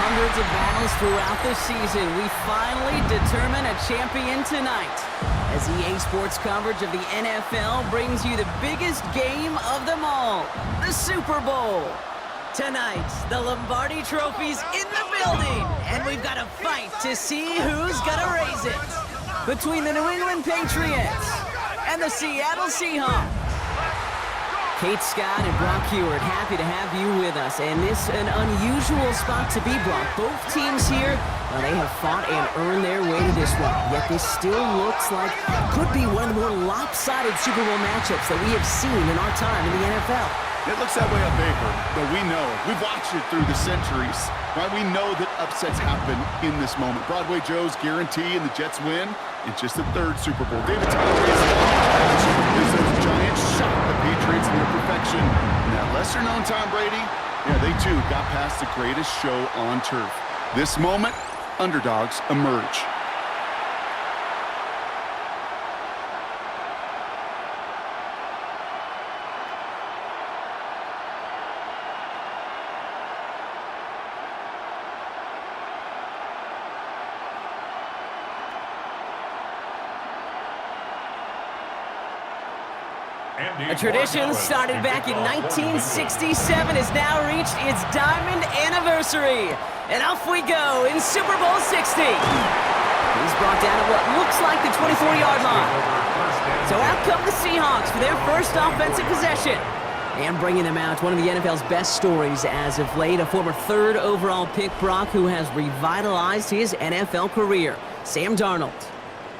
hundreds of battles throughout the season, we finally determine a champion tonight. As EA Sports coverage of the NFL brings you the biggest game of them all, the Super Bowl. Tonight, the Lombardi Trophy's in the building, and we've got a fight to see who's gonna raise it. Between the New England Patriots and the Seattle Seahawks. Kate Scott and Brock Heward, happy to have you with us. And this an unusual spot to be, Brock. Both teams here, well, they have fought and earned their way to this one. Yet this still looks like could be one of the more lopsided Super Bowl matchups that we have seen in our time in the NFL. It looks that way on paper, but we know. We've watched it through the centuries, right? We know that upsets happen in this moment. Broadway Joe's guarantee and the Jets win. It's just the third Super Bowl. David Tyree those Giants shot the Patriots in their perfection. And that lesser-known Tom Brady, yeah, they too got past the greatest show on turf. This moment, underdogs emerge. A tradition started back in 1967 has now reached its diamond anniversary. And off we go in Super Bowl 60. He's brought down at what looks like the 24-yard line. So out come the Seahawks for their first offensive possession. And bringing them out, one of the NFL's best stories as of late, a former third overall pick, Brock, who has revitalized his NFL career, Sam Darnold.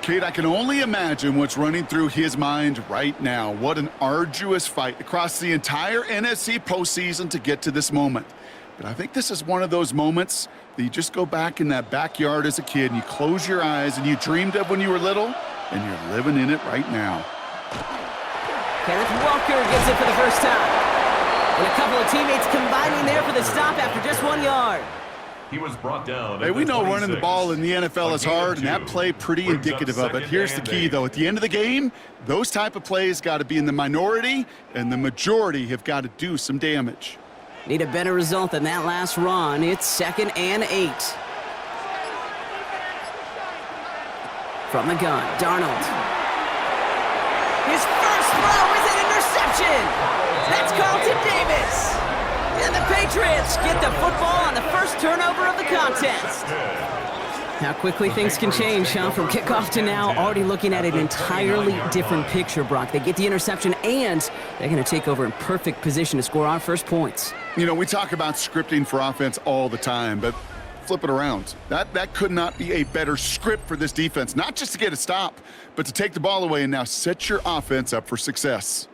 Kate, I can only imagine what's running through his mind right now. What an arduous fight across the entire NFC postseason to get to this moment. But I think this is one of those moments that you just go back in that backyard as a kid and you close your eyes and you dreamed of when you were little, and you're living in it right now. Kenneth Walker gets it for the first time. And a couple of teammates combining there for the stop after just 1 yard. He was brought down. Hey, we know running the ball in the NFL is hard, and that play pretty indicative of it. Here's the key, though. At the end of the game, those type of plays got to be in the minority, and the majority have got to do some damage. Need a better result than that last run. It's 2nd and 8. From the gun, Darnold. His first throw is an interception. That's Carlton Davis. And the Patriots get the football on the first turnover of the contest. How quickly things can change, huh? From kickoff to now, already looking at an entirely different picture, Brock. They get the interception, and they're going to take over in perfect position to score our first points. You know, we talk about scripting for offense all the time, but flip it around. That could not be a better script for this defense, not just to get a stop, but to take the ball away and now set your offense up for success.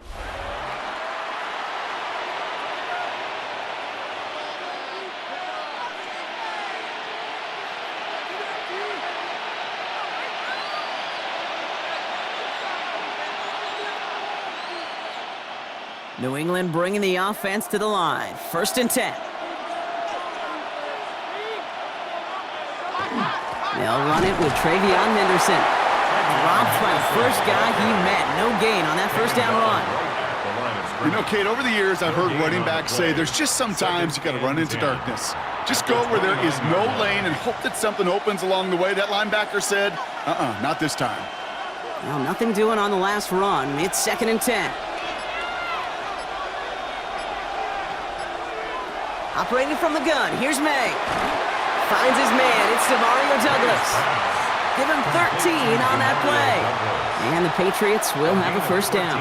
New England bringing the offense to the line. 1st and 10. They'll run it with Travion Henderson. Dropped by the first guy he met. No gain on that first down run. You know, Kate, over the years, I've heard running backs say there's just sometimes you got to run into darkness. Just go where there is no lane and hope that something opens along the way. That linebacker said, not this time. Well, nothing doing on the last run. It's 2nd and 10. Operating from the gun, here's Maye. Finds his man, it's Demario Douglas. Give him 13 on that play. And the Patriots will have a first down.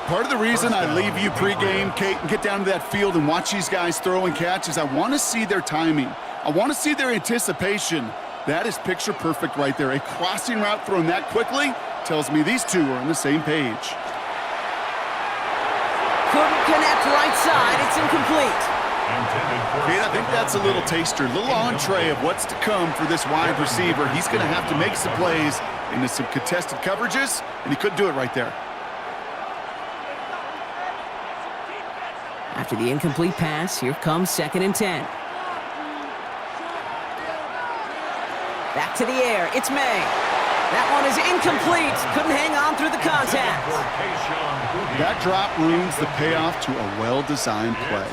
Part of the reason I leave you pregame, Kate, and get down to that field and watch these guys throw and catch is I want to see their timing. I want to see their anticipation. That is picture perfect right there. A crossing route thrown that quickly tells me these two are on the same page. Couldn't connect right side, it's incomplete. Kate, I think that's a little taster, a little entree of what's to come for this wide receiver. He's going to have to make some plays into some contested coverages, and he couldn't do it right there. After the incomplete pass, here comes 2nd and 10. Back to the air, it's Maye. That one is incomplete, couldn't hang on through the contact. That drop ruins the payoff to a well-designed play.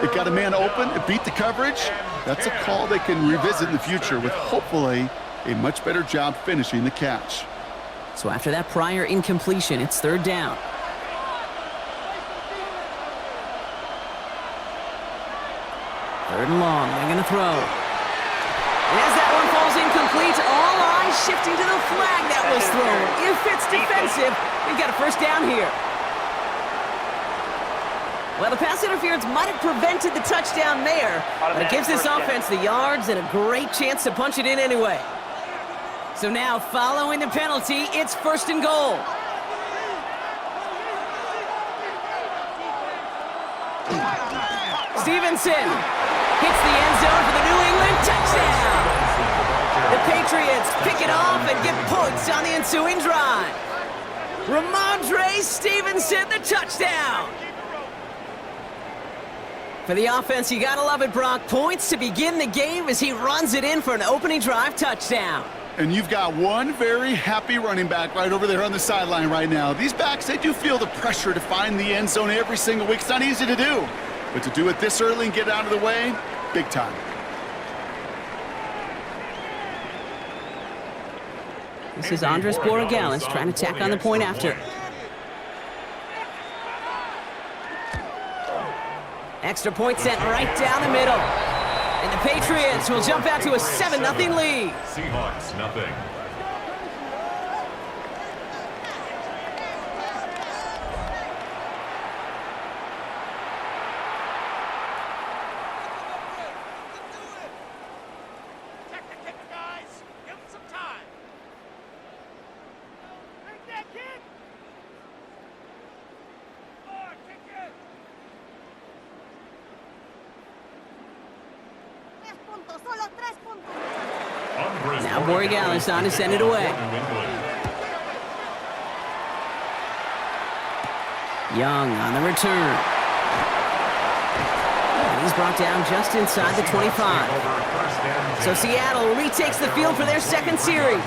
It got a man open, it beat the coverage. That's a call they can revisit in the future with hopefully a much better job finishing the catch. So after that prior incompletion, it's third down. Third and long, they're going to throw. And as that one falls incomplete, all eyes shifting to the flag that was thrown. If it's defensive, we've got a first down here. Well, the pass interference might have prevented the touchdown there, but it gives this offense the yards and a great chance to punch it in anyway. So now, following the penalty, it's first and goal. Stevenson hits the end zone for the New England touchdown. The Patriots pick it off and get points on the ensuing drive. Ramondre Stevenson, the touchdown. For the offense, you gotta love it, Brock. Points to begin the game as he runs it in for an opening drive touchdown. And you've got one very happy running back right over there on the sideline right now. These backs, they do feel the pressure to find the end zone every single week. It's not easy to do. But to do it this early and get it out of the way, big time. This is Andres Borregales trying to tack on the point after. Extra point sent right down the middle. And the Patriots will jump out to a 7-0 lead. Seahawks, nothing. Now Borregales on to send it away. Young on the return. And he's brought down just inside the 25. So Seattle retakes the field for their second series.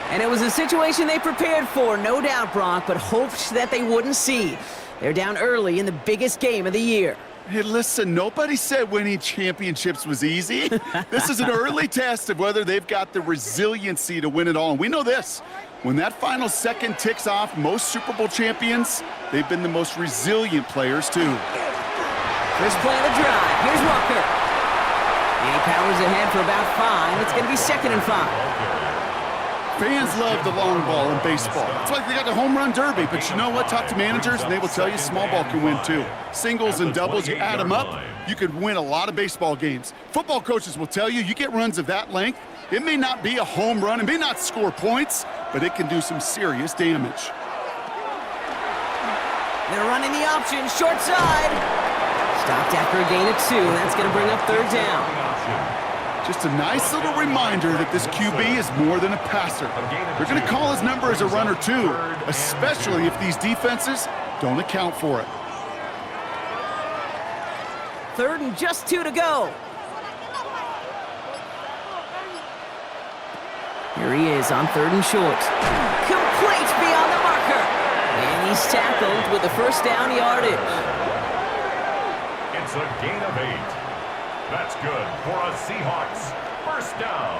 And it was a situation they prepared for, no doubt, Brock, but hoped that they wouldn't see. They're down early in the biggest game of the year. Hey, listen, nobody said winning championships was easy. This is an early test of whether they've got the resiliency to win it all. And we know this. When that final second ticks off, most Super Bowl champions, they've been the most resilient players, too. First play of the drive. Here's Walker. And he powers ahead for about 5. It's going to be 2nd and 5. Fans love the long ball in baseball. It's like they got the home run derby, but you know what? Talk to managers, and they will tell you small ball can win, too. Singles and doubles, you add them up, you could win a lot of baseball games. Football coaches will tell you, you get runs of that length, it may not be a home run, it may not score points, but it can do some serious damage. They're running the option, short side. Stopped after a gain of 2. That's going to bring up third down. Just a nice little reminder that this QB is more than a passer. They're going to call his number as a runner, too, especially if these defenses don't account for it. 3rd and just 2 to go. Here he is on 3rd and short. Complete beyond the marker. And he's tackled with the first down yardage. It's a gain of 8. That's good for a Seahawks first down.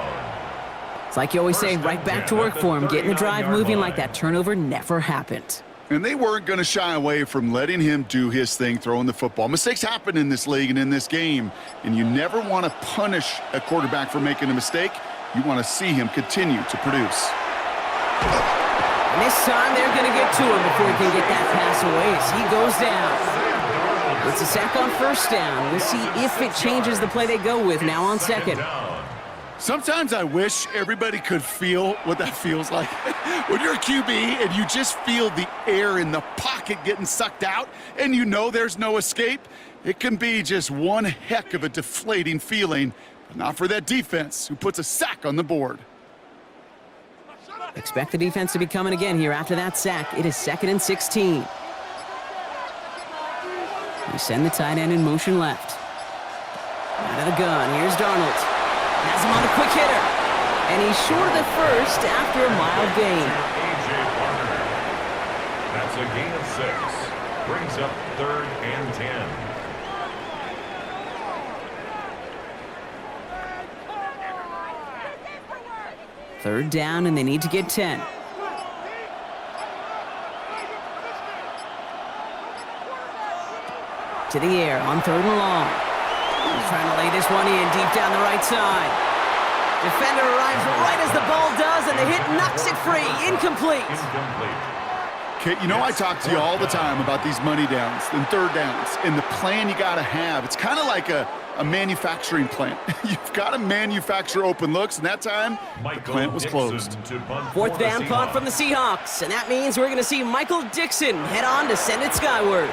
It's like you always say, right back to work for him. Getting the drive moving like that turnover never happened. And they weren't going to shy away from letting him do his thing, throwing the football. Mistakes happen in this league and in this game, and you never want to punish a quarterback for making a mistake. You want to see him continue to produce. And this time they're going to get to him before he can get that pass away as he goes down. It's a sack on first down. We'll see if it changes the play they go with now on 2nd. Sometimes I wish everybody could feel what that feels like. When you're a QB and you just feel the air in the pocket getting sucked out and you know there's no escape, it can be just one heck of a deflating feeling, but not for that defense who puts a sack on the board. Expect the defense to be coming again here after that sack. It is 2nd and 16. We send the tight end in motion left. Out of the gun, here's Darnold. Has him on a quick hitter. And he's short of the first after a mild gain. That's a gain of 6. Brings up 3rd and 10. Third down, and they need to get 10. To the air on 3rd and long. He's trying to lay this one in deep down the right side. Defender arrives right as the ball does, and the hit knocks it free. Incomplete. Kate, you know I talk to you all the time about these money downs and third downs and the plan you got to have. It's kind of like a manufacturing plant. You've got to manufacture open looks, and that time, the plant was closed. 4th down punt from the Seahawks, and that means we're going to see Michael Dixon head on to send it skyward.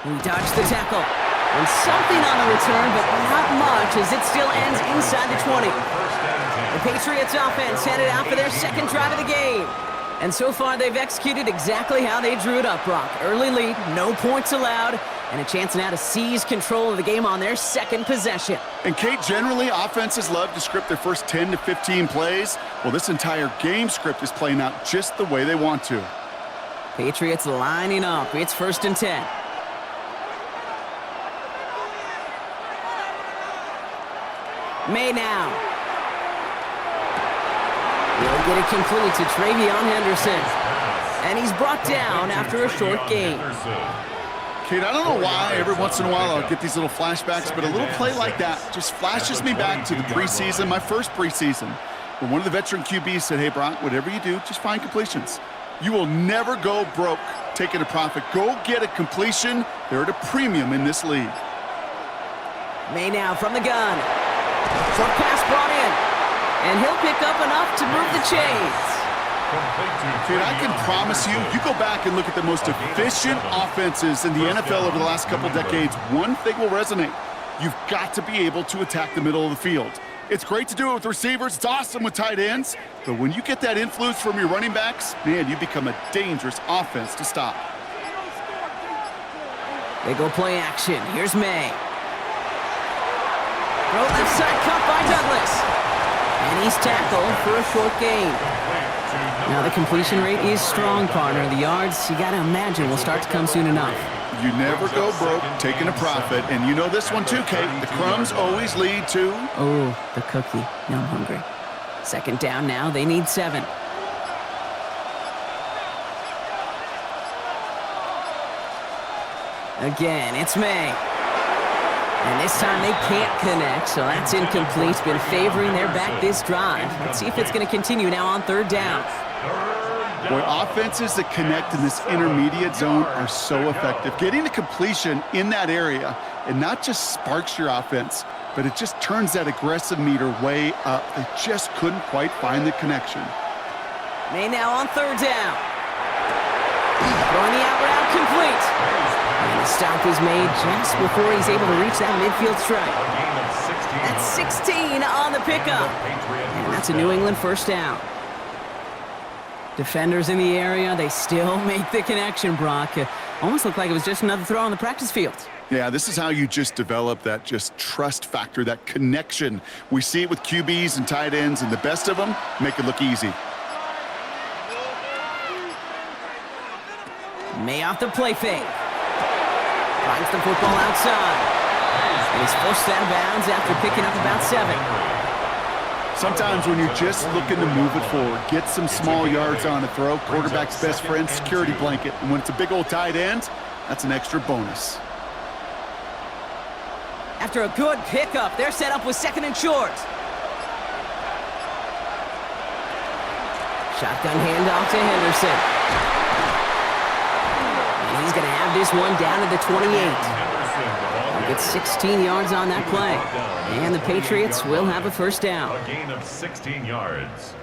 He dodged the tackle. And something on the return, but not much, as it still ends inside the 20. The Patriots offense headed out for their second drive of the game. And so far, they've executed exactly how they drew it up, Brock. Early lead, no points allowed, and a chance now to seize control of the game on their second possession. And Kate, generally, offenses love to script their first 10 to 15 plays. Well, this entire game script is playing out just the way they want to. Patriots lining up. It's 1st and 10. Maye now. He'll get it complete to Travion Henderson. And he's brought down after a short gain. Kate, I don't know why every once in a while I'll get these little flashbacks, but a little play like that just flashes me back to the preseason, my first preseason, where one of the veteran QBs said, hey, Brock, whatever you do, just find completions. You will never go broke taking a profit. Go get a completion. They're at a premium in this league. Maye now from the gun. Short pass brought in, and he'll pick up enough to move the chains. Kate, I can promise you, you go back and look at the most efficient offenses in the NFL over the last couple decades, one thing will resonate. You've got to be able to attack the middle of the field. It's great to do it with receivers. It's awesome with tight ends. But when you get that influence from your running backs, man, you become a dangerous offense to stop. They go play action. Here's Maye. Throw left side cut by Douglas. And he's tackled for a short gain. Now the completion rate is strong, partner. The yards, you got to imagine, will start to come soon enough. You never go broke taking a profit. And you know this one too, Kate. The crumbs always lead to... Oh, the cookie. Now I'm hungry. 2nd down now. They need 7. Again, it's Maye. And this time they can't connect, so that's incomplete. Been favoring their back this drive. Let's see if it's going to continue now on 3rd down. Boy, offenses that connect in this intermediate zone are so effective. Getting the completion in that area, it not just sparks your offense, but it just turns that aggressive meter way up. They just couldn't quite find the connection. Maye now on 3rd down. Throwing the out route complete. And the stop is made just before he's able to reach that midfield strike. That's 16 on the pickup. And that's a New England 1st down. Defenders in the area, they still make the connection, Brock. Almost looked like it was just another throw on the practice field. Yeah, this is how you just develop that just trust factor, that connection. We see it with QBs and tight ends, and the best of them make it look easy. Maye off the play fake. Finds the football outside. And he's forced out of bounds after picking up about 7. Sometimes when you're just looking to move it forward, get some small yards on a throw, quarterback's best friend, security blanket. And when it's a big old tight end, that's an extra bonus. After a good pickup, they're set up with 2nd and short. Shotgun handoff to Henderson. And he's going to have this one down to the 28. He'll get 16 yards on that play. And the Patriots will have a 1st down. A gain of 16 yards.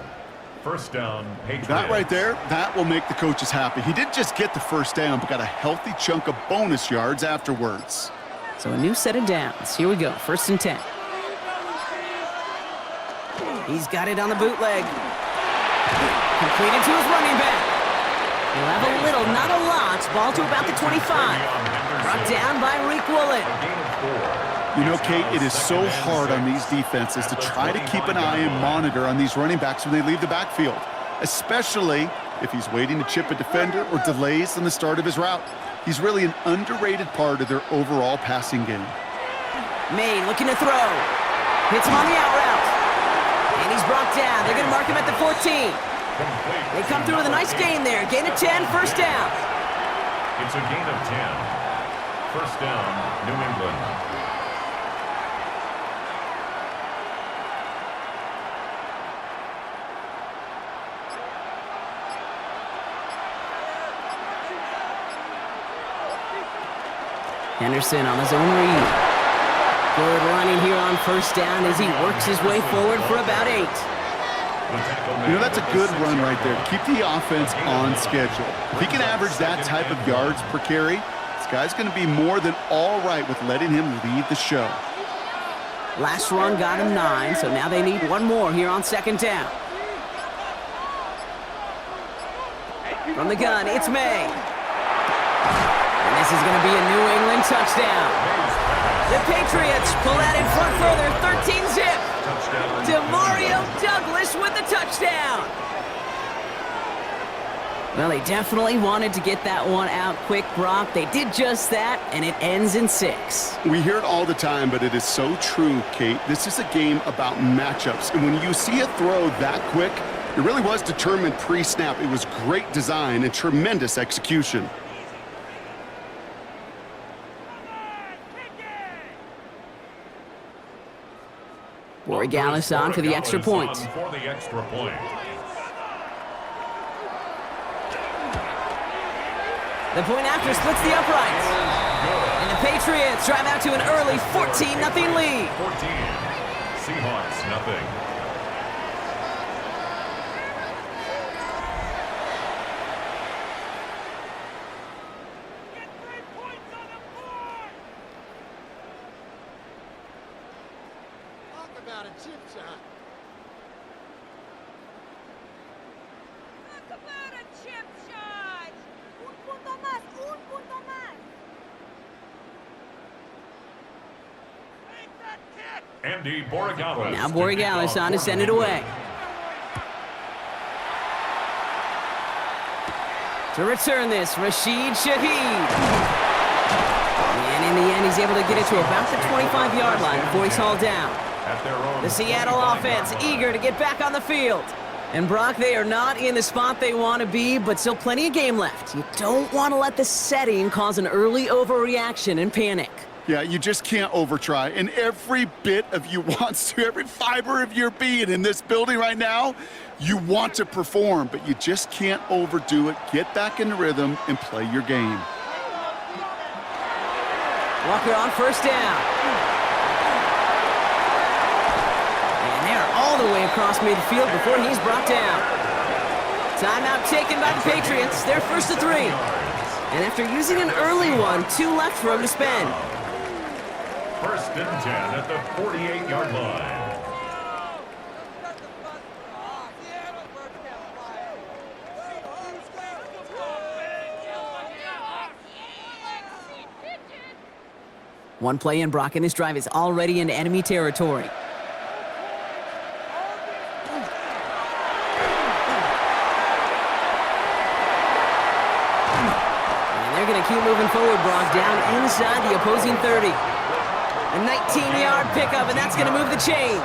1st down, Patriots. That right there, that will make the coaches happy. He didn't just get the 1st down, but got a healthy chunk of bonus yards afterwards. So a new set of downs. Here we go, 1st and 10. He's got it on the bootleg. Completed to his running back. He'll have a little, not a lot. Ball to about the 25. Brought down by Reek Woolen. You know, Kate, it is so hard on these defenses to try to keep an eye and monitor on these running backs when they leave the backfield, especially if he's waiting to chip a defender or delays in the start of his route. He's really an underrated part of their overall passing game. Maye looking to throw. Hits him on the out route. And he's brought down. They're going to mark him at the 14. They come through with a nice gain there. Gain of 10, first down. It's a gain of 10. First down, New England. Henderson on his own read. Good running here on first down as he works his way forward for about 8. You know, that's a good run right there. Keep the offense on schedule. If he can average that type of yards per carry, this guy's going to be more than all right with letting him lead the show. Last run got him 9, so now they need one more here on second down. From the gun, it's Maye. And this is going to be a New England touchdown. The Patriots pull out in front further, 13-zip. Demario Douglas with the touchdown. Well, they definitely wanted to get that one out quick, Brock. They did just that, and it ends in 6. We hear it all the time, but it is so true, Kate. This is a game about matchups. And when you see a throw that quick, it really was determined pre-snap. It was great design and tremendous execution. Borregales on for the extra point. The point after splits the uprights. And the Patriots drive out to an early 14-0 lead. 14. Seahawks, nothing. Now Borregales on to send it away. To return this, Rashid Shaheed. And in the end, he's able to get it to about the 25-yard line before he's hauled down. The Seattle offense eager to get back on the field. And Brock, they are not in the spot they want to be, but still plenty of game left. You don't want to let the setting cause an early overreaction and panic. Yeah, you just can't overtry. And every bit of you wants to, every fiber of your being in this building right now, you want to perform, but you just can't overdo it. Get back in the rhythm and play your game. Walker on first down. And they're all the way across midfield before he's brought down. Timeout taken by the Patriots. They're first to 3. And after using an early one, 2 left for him to spend. First and 10 at the 48-yard line. One play in, Brock, and this drive is already into enemy territory. And they're going to keep moving forward, Brock, down inside the opposing 30. A 19-yard pickup, and that's going to move the chains.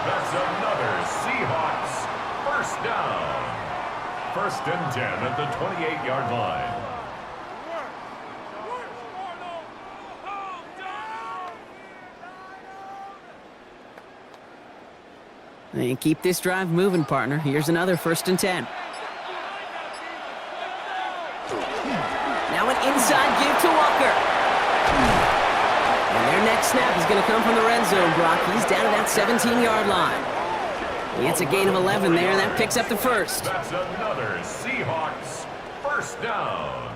That's another Seahawks first down. First and 10 at the 28-yard line. And keep this drive moving, partner. Here's another first and 10. Now an inside give to Walker. And their next snap is going to come from the red zone, Brock. He's down at that 17-yard line. He gets a gain of 11 there, and that picks up the first. That's another Seahawks first down.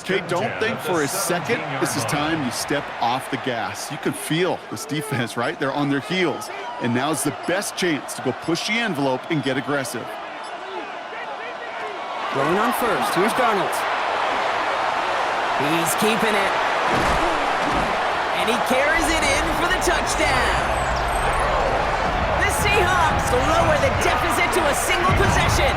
Kate, don't think for a second this is time you step off the gas. You can feel this defense, right? They're on their heels. And now's the best chance to go push the envelope and get aggressive. Going on first, here's Darnold. He's keeping it. And he carries it in for the touchdown. The Seahawks lower the deficit to a single possession.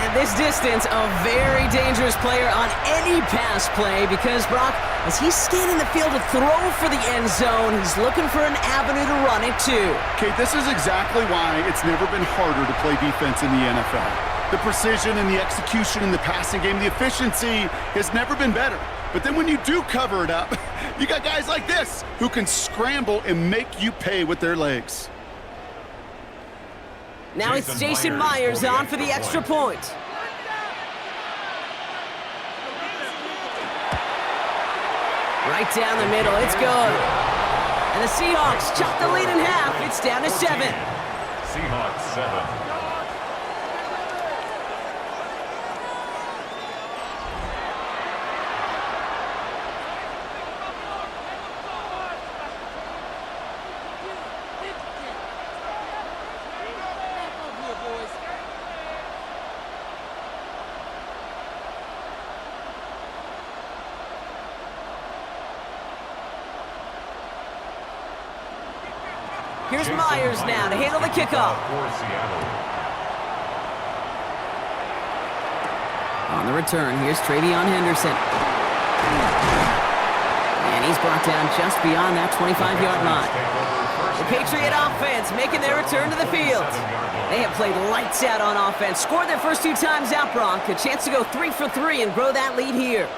And this distance, a very dangerous player on any pass play because, Brock, as he's scanning the field to throw for the end zone, he's looking for an avenue to run it too. Kate, this is exactly why it's never been harder to play defense in the NFL. The precision and the execution in the passing game, the efficiency has never been better. But then when you do cover it up, you got guys like this who can scramble and make you pay with their legs. Now it's Jason Myers on for the extra point. Right down the middle, it's good. And the Seahawks chop the lead in half. It's down to 7. Seahawks 7. Here's Myers now to handle the kickoff. On the return, here's Travion Henderson. And he's brought down just beyond that 25-yard line. The Patriot offense making their return to the field. They have played lights out on offense, scored their first 2 times out, Brock. A chance to go 3 for 3 and grow that lead here.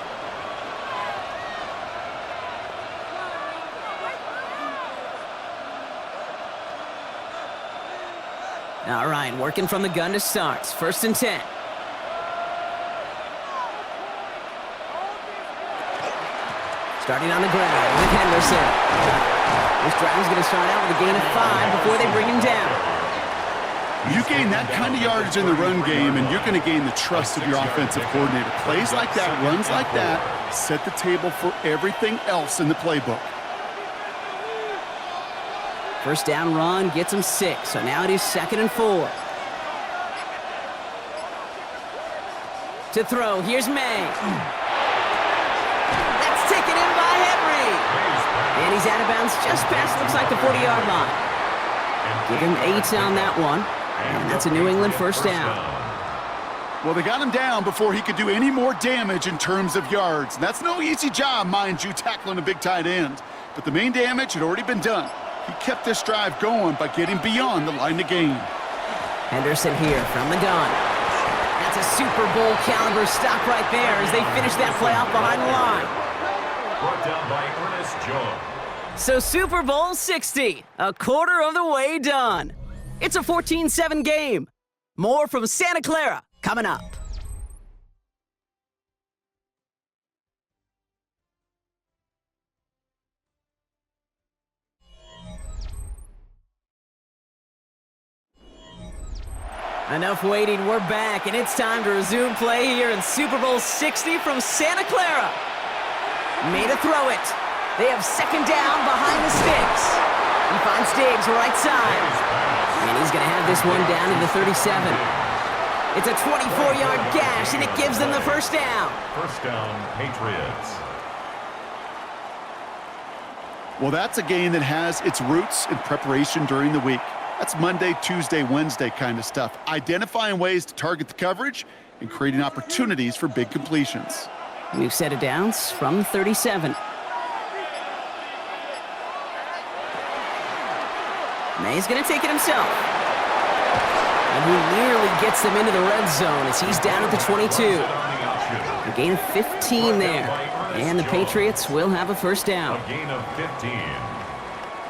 All right, working from the gun to start. 1st and 10. Starting on the ground with Henderson. This drive is going to start out with a gain of 5 before they bring him down. You gain that kind of yardage in the run game, and you're going to gain the trust of your offensive coordinator. Plays like that, runs like that, set the table for everything else in the playbook. First down run gets him 6, so now it is 2nd and 4. To throw, here's Maye. That's taken in by Henry. And he's out of bounds just past, looks like the 40-yard line. Give him 8 on that one, and that's a New England first down. Well, they got him down before he could do any more damage in terms of yards. And that's no easy job, mind you, tackling a big tight end. But the main damage had already been done. He kept this drive going by getting beyond the line of game. Henderson here from the gun. That's a Super Bowl caliber stop right there as they finish that play off behind the line. Brought down by Ernest Jones. So Super Bowl 60, a quarter of the way done. It's a 14-7 game. More from Santa Clara coming up. Enough waiting, we're back, and it's time to resume play here in Super Bowl 60 from Santa Clara. Made a throw it. They have 2nd down behind the sticks. He finds Diggs right side. And he's going to have this one down to the 37. It's a 24-yard gash, and it gives them the first down. First down, Patriots. Well, that's a game that has its roots in preparation during the week. That's Monday, Tuesday, Wednesday kind of stuff. Identifying ways to target the coverage and creating opportunities for big completions. New set of downs from 37. Maye's going to take it himself. And he nearly gets them into the red zone as he's down at the 22. A gain of 15 there. And the Patriots will have a first down. A gain of 15.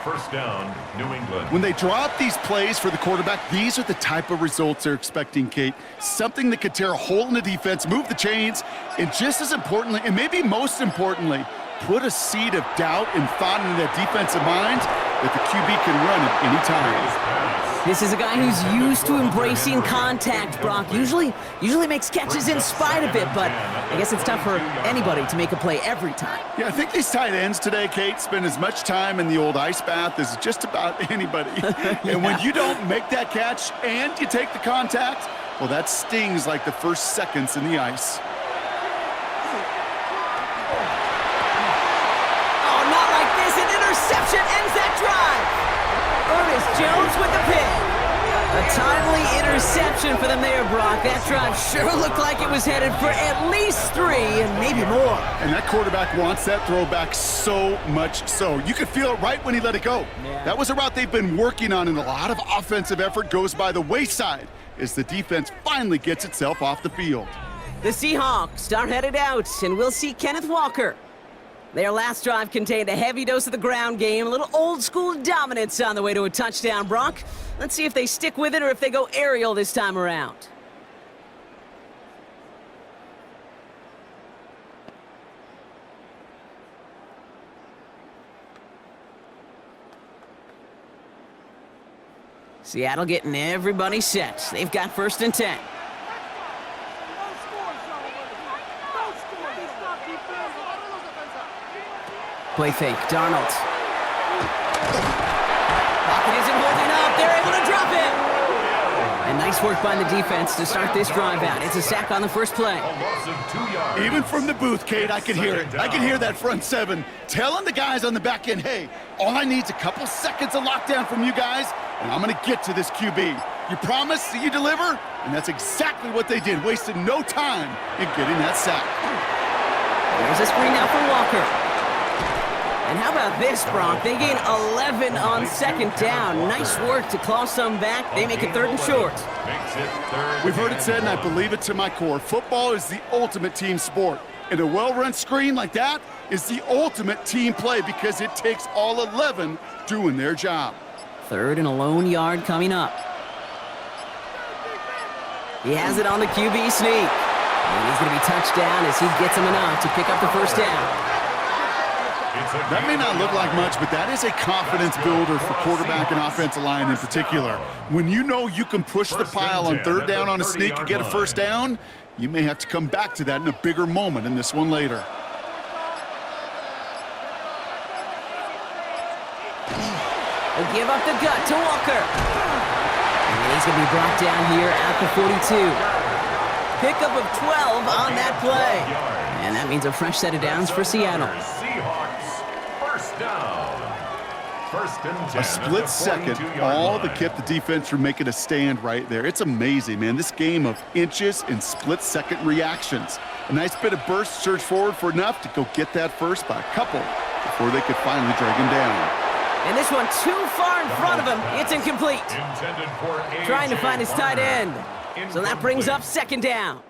First down, New England. When they draw up these plays for the quarterback, these are the type of results they're expecting, Kate. Something that could tear a hole in the defense, move the chains, and just as importantly, and maybe most importantly, put a seed of doubt and thought into that defensive mind that the QB can run at any time. This is a guy who's used to embracing contact, Brock. Usually makes catches in spite of it, but I guess it's tough for anybody to make a play every time. Yeah, I think these tight ends today, Kate, spend as much time in the old ice bath as just about anybody. And when you don't make that catch and you take the contact, well, that stings like the first seconds in the ice. Oh, not like this. An interception ends that drive. Ernest Jones with the pick. A A timely interception for them there, Brock. That drive sure looked like it was headed for at least 3 and maybe more. And that quarterback wants that throwback so much so. You could feel it right when he let it go. Yeah. That was a route they've been working on, and a lot of offensive effort goes by the wayside as the defense finally gets itself off the field. The Seahawks are headed out, and we'll see Kenneth Walker. Their last drive contained a heavy dose of the ground game, a little old-school dominance on the way to a touchdown, Brock. Let's see if they stick with it or if they go aerial this time around. Seattle getting everybody set. They've got 1st and 10. Play fake, Darnold. Pocket isn't holding up. They're able to drop it. And nice work by the defense to start this drive out. It's a sack on the first play. Even from the booth, Kate, I can hear it. I can hear that front 7 telling the guys on the back end, hey, all I need is a couple seconds of lockdown from you guys, and I'm going to get to this QB. You promise that you deliver? And that's exactly what they did, wasted no time in getting that sack. There's a screen now for Walker. And how about this, Brock? They gain 11 on 2nd down. Nice work to claw some back. They make it 3rd and short. We've heard it said, and I believe it to my core, football is the ultimate team sport. And a well-run screen like that is the ultimate team play because it takes all 11 doing their job. 3rd and a lone yard coming up. He has it on the QB sneak. And he's going to be touched down as he gets him enough to pick up the 1st down. That may not look like much, but that is a confidence builder for quarterback and offensive line in particular. When you know you can push the pile on 3rd down on a sneak and get a 1st down, you may have to come back to that in a bigger moment in this one later. They'll give up the gut to Walker. And he's going to be brought down here at the 42. Pickup of 12 on that play. And that means a fresh set of downs for Seattle. Seahawks, 1st down. 1st and 10. A split second, all that kept the defense from making a stand right there. It's amazing, man. This game of inches and split-second reactions. A nice bit of burst, surge forward for enough to go get that first by a couple before they could finally drag him down. And this one too far in front of him. It's incomplete. Trying to find his tight end. So that brings up 2nd down.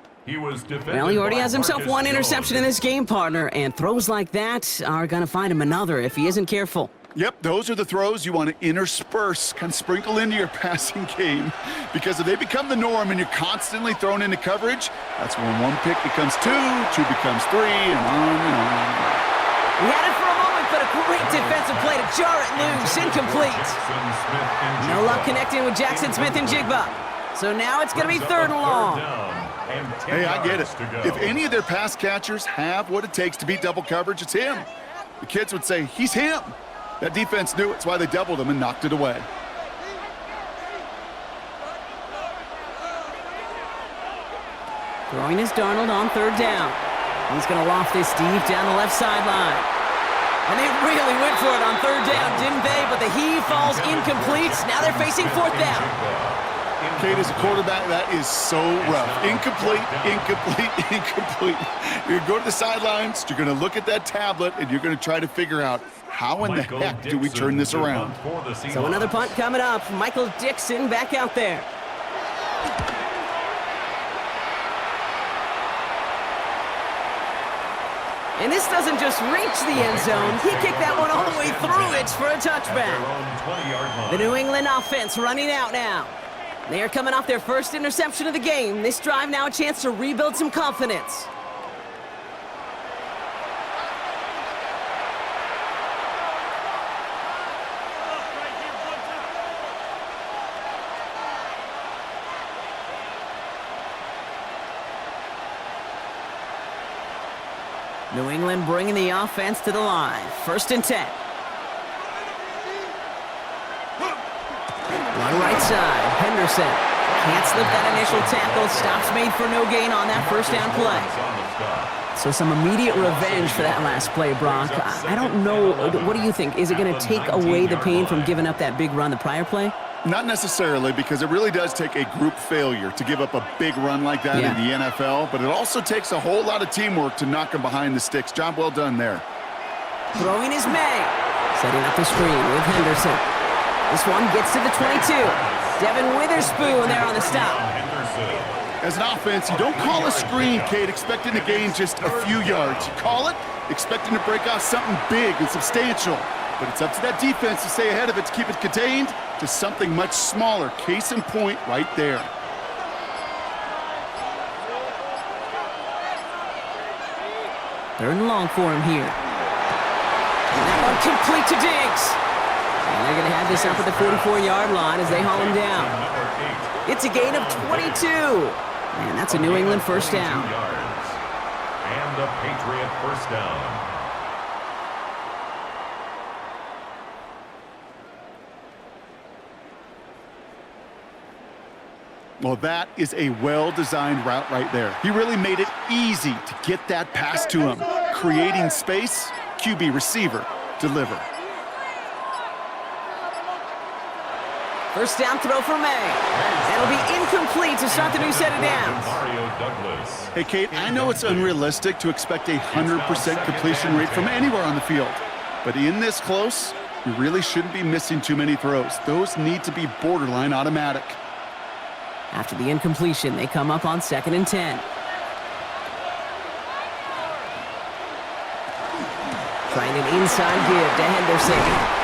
Well, he already has himself one interception in this game, partner, and throws like that are going to find him another if he isn't careful. Yep, those are the throws you want to intersperse, kind of sprinkle into your passing game, because if they become the norm and you're constantly thrown into coverage, that's when 1 pick becomes 2, 2 becomes 3, and on and on. We had it for a moment, but a great defensive play to jar it loose, incomplete. No luck connecting with Jackson Smith-Njigba. So now it's going to be 3rd and long. Hey, I get it. If any of their pass catchers have what it takes to beat double coverage, it's him. The kids would say, he's him. That defense knew it. That's why they doubled him and knocked it away. Throwing is Darnold on 3rd down. He's going to loft this deep down the left sideline. And they really went for it on 3rd down, didn't they? But the heave falls incomplete. Now they're facing 4th down. Kate, as a quarterback, that is so rough. Incomplete, incomplete, incomplete. You're going to go to the sidelines, you're going to look at that tablet, and you're going to try to figure out how in the heck do we turn this around. So another punt coming up. Michael Dixon back out there. And this doesn't just reach the end zone. He kicked that one all the way through it for a touchback. The New England offense running out now. They are coming off their 1st interception of the game. This drive now a chance to rebuild some confidence. New England bringing the offense to the line. 1st and 10. On right side, Henderson can't slip that initial tackle. Stops made for no gain on that 1st down play. So some immediate revenge for that last play, Brock. I don't know. What do you think? Is it going to take away the pain from giving up that big run the prior play? Not necessarily, because it really does take a group failure to give up a big run like that in the NFL, but it also takes a whole lot of teamwork to knock them behind the sticks. Job well done there. Throwing is Maye. Setting up the screen with Henderson. This one gets to the 22. Devin Witherspoon there on the stop. As an offense, you don't call a screen, Kate, expecting to gain just a few yards. You call it expecting to break off something big and substantial. But it's up to that defense to stay ahead of it, to keep it contained to something much smaller. Case in point right there. Third and long for him here. And that one complete to Diggs. And they're going to have this up at the 44-yard line as they haul him down. It's a gain of 22. And that's a New England first down. And a Patriot first down. Well, that is a well-designed route right there. He really made it easy to get that pass to him. Creating space, QB receiver, deliver. First down throw for Maye. That'll be incomplete to start the new set of downs. Hey, Kate, I know it's unrealistic to expect a 100% completion rate from anywhere on the field. But in this close, you really shouldn't be missing too many throws. Those need to be borderline automatic. After the incompletion, they come up on 2nd and 10. Trying an inside give to Henderson.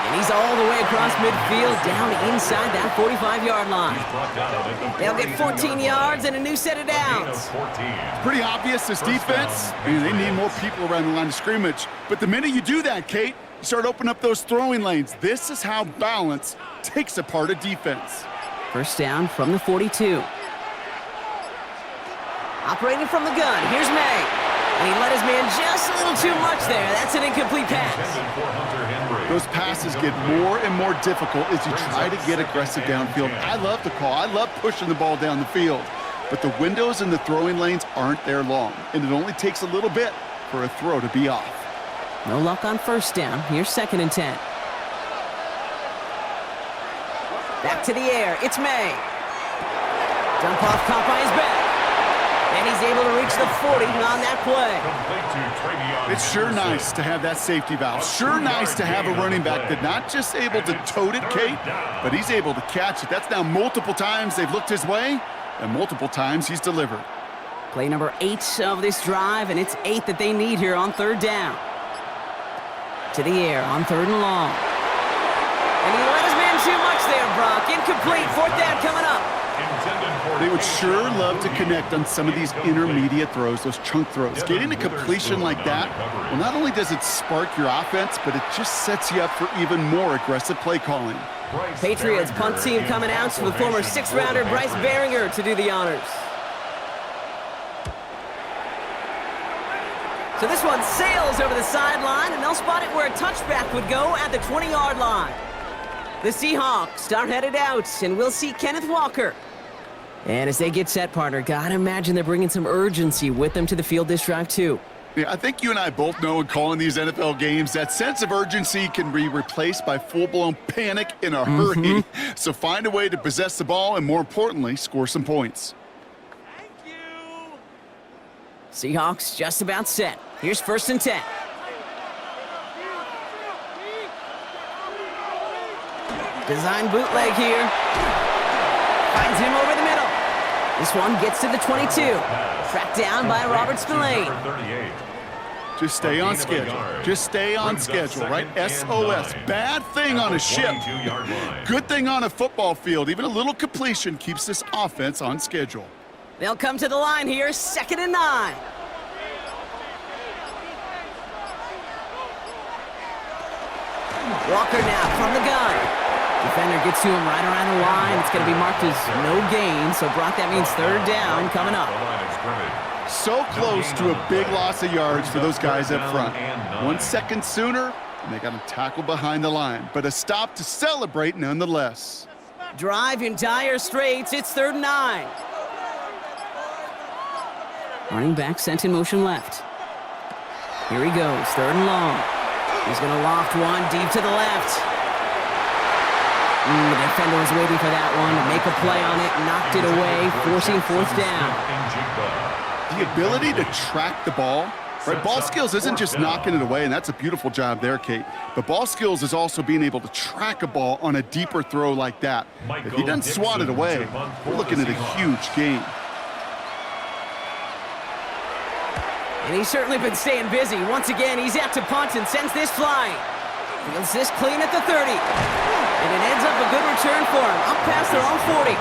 And he's all the way across midfield, down inside that 45-yard line. They'll get 14 yards and a new set of downs. Pretty obvious, this defense, they need more people around the line of scrimmage. But the minute you do that, Kate, you start opening up those throwing lanes. This is how balance takes apart a defense. First down from the 42. Operating from the gun, here's Maye. And he let his man just a little too much there. That's an incomplete pass. Those passes get more and more difficult as you try to get aggressive downfield. I love the call. I love pushing the ball down the field. But the windows in the throwing lanes aren't there long, and it only takes a little bit for a throw to be off. No luck on first down. Here's 2nd and 10. Back to the air. It's Maye. Dump off caught by his back. And he's able to reach the 40 on that play. It's sure nice to have that safety valve. Sure nice to have a running back that's not just able to tote it, Kate, but he's able to catch it. That's now multiple times they've looked his way, and multiple times he's delivered. Play number 8 of this drive, and it's 8 that they need here on 3rd down. To the air on 3rd and long. And he let his man too much there, Brock. Incomplete. 4th down coming up. They would sure love to connect on some of these intermediate throws, those chunk throws. Getting a completion like that, well, not only does it spark your offense, but it just sets you up for even more aggressive play calling. Patriots punt team coming out for the former 6th-rounder Bryce Baringer to do the honors. So this one sails over the sideline, and they'll spot it where a touchback would go at the 20-yard line. The Seahawks are headed out, and we'll see Kenneth Walker. And as they get set, partner, gotta imagine they're bringing some urgency with them to the field this drive, too. Yeah, I think you and I both know in calling these NFL games, that sense of urgency can be replaced by full-blown panic in a hurry. So find a way to possess the ball and, more importantly, score some points. Thank you. Seahawks just about set. Here's 1st and 10. Design bootleg here. Finds him over the middle. This one gets to the 22. Tracked down by Robert Spillane. Just stay on schedule. Just stay on schedule, right? SOS. Bad thing on a ship. Good thing on a football field. Even a little completion keeps this offense on schedule. They'll come to the line here, 2nd and 9. Walker now from the gun. Defender gets to him right around the line. It's going to be marked as no gain. So, Brock, that means 3rd down coming up. So close to a big loss of yards for those guys up front. 1 second sooner, and they got him tackled behind the line. But a stop to celebrate nonetheless. Drive in dire straits. It's 3rd and 9. Running back sent in motion left. Here he goes, 3rd and long. He's going to loft one deep to the left. The defender was waiting for that one to make a play on it, knocked it away, forcing fourth down. The ability to track the ball, right? Ball skills isn't just knocking it away, and that's a beautiful job there, Kate. But ball skills is also being able to track a ball on a deeper throw like that. If he doesn't swat it away, we're looking at a huge gain. And he's certainly been staying busy. Once again, he's out to punt and sends this flying. Fields this clean at the 30. And it ends up a good return for him, up past their own 40.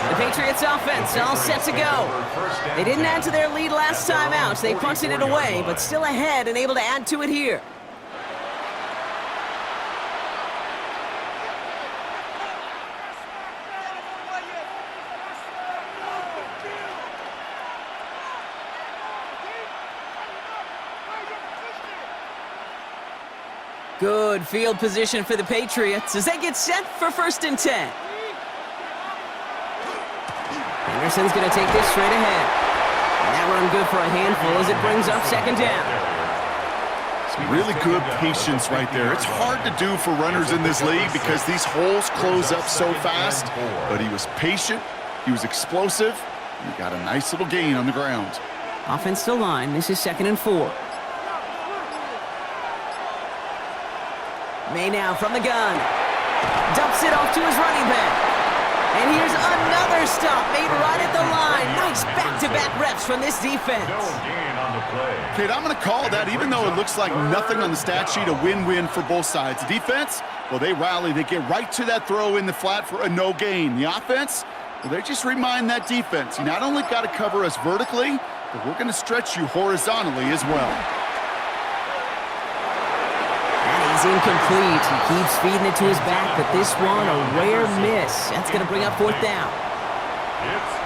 The Patriots offense all set to go. They didn't add to their lead last time out. They punted it away, but still ahead and able to add to it here. Good field position for the Patriots as they get set for 1st and 10. Henderson's going to take this straight ahead. And that run good for a handful as it brings up 2nd down. Really good patience right there. It's hard to do for runners in this league because these holes close up so fast. But he was patient, he was explosive, and he got a nice little gain on the ground. Offensive line, this is 2nd and 4. Maye now from the gun. Dumps it off to his running back. And here's another stop made right at the line. Nice back-to-back reps from this defense. No gain on the play. Kate, I'm going to call that, even though it looks like nothing on the stat sheet, a win-win for both sides. The defense, well, they rally. They get right to that throw in the flat for a no gain. The offense, well, they just remind that defense, you not only got to cover us vertically, but we're going to stretch you horizontally as well. Incomplete. He keeps feeding it to his back, but this one a rare miss. That's going to bring up 4th down.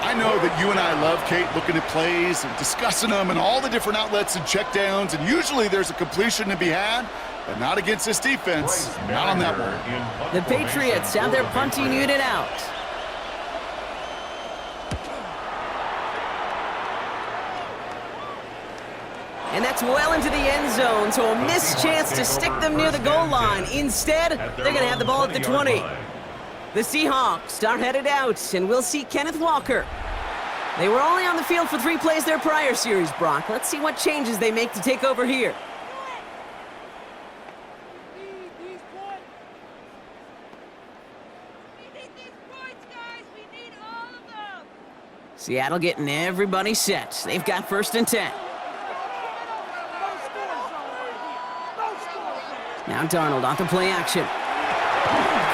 I know that you and I love, Kate, looking at plays and discussing them and all the different outlets and checkdowns, and usually there's a completion to be had, but not against this defense. Not on that one. The Patriots have their punting unit out. And that's well into the end zone, so a missed chance to stick them near the goal line. Instead, they're going to have the ball at the 20. The Seahawks are headed out, and we'll see Kenneth Walker. They were only on the field for 3 plays their prior series, Brock. Let's see what changes they make to take over here. Seattle getting everybody set. They've got 1st and 10. Now Darnold off the play action.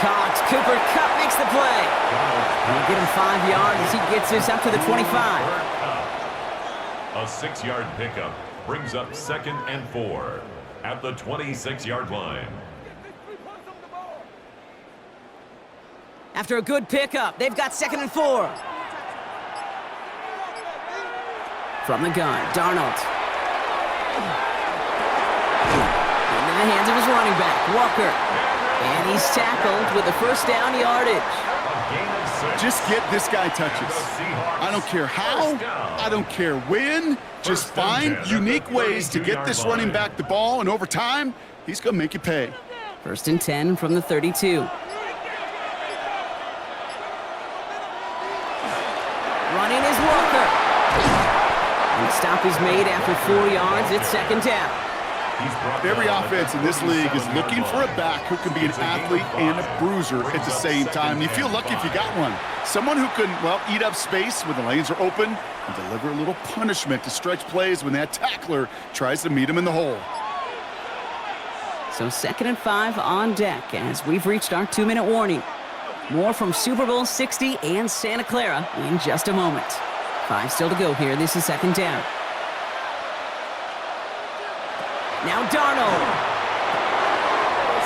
Caught. Cooper Kupp makes the play. He'll get him 5 yards as he gets this up to the 25. A 6-yard pickup brings up 2nd and 4 at the 26-yard line. After a good pickup, they've got 2nd and 4. From the gun, Darnold. Into the hands of his running back, Walker. And he's tackled with the 1st down yardage. Just get this guy touches. I don't care how, I don't care when. Just find unique ways to get this running back the ball, and over time, he's going to make you pay. 1st and 10 from the 32. Running is Walker. And the stop is made after 4 yards. It's 2nd down. Every offense in this league is looking for a back who can be an athlete and a bruiser at the same time. You feel lucky if you got one. Someone who can, well, eat up space when the lanes are open and deliver a little punishment to stretch plays when that tackler tries to meet him in the hole. So 2nd and 5 on deck as we've reached our 2-minute warning. More from Super Bowl 60 and Santa Clara in just a moment. 5 still to go here. This is 2nd down. Now Darnold.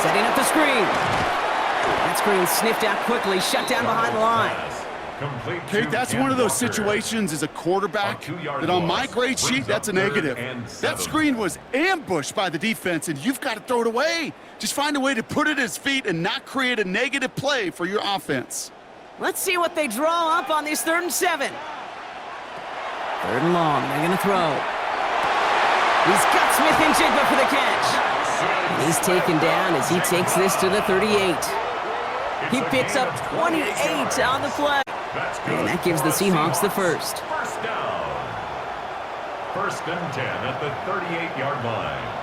Setting up the screen. That screen sniffed out quickly, shut down behind the line. Kate, that's one of those situations as a quarterback that on my grade sheet, that's a negative. That screen was ambushed by the defense, and you've got to throw it away. Just find a way to put it at his feet and not create a negative play for your offense. Let's see what they draw up on this 3rd and 7. 3rd and long, they're going to throw. He's got Smith-Njigba for the catch. And he's taken down as he takes this to the 38. He picks up 28 on the play. And that gives the Seahawks the first. First down. 1st and 10 at the 38-yard line.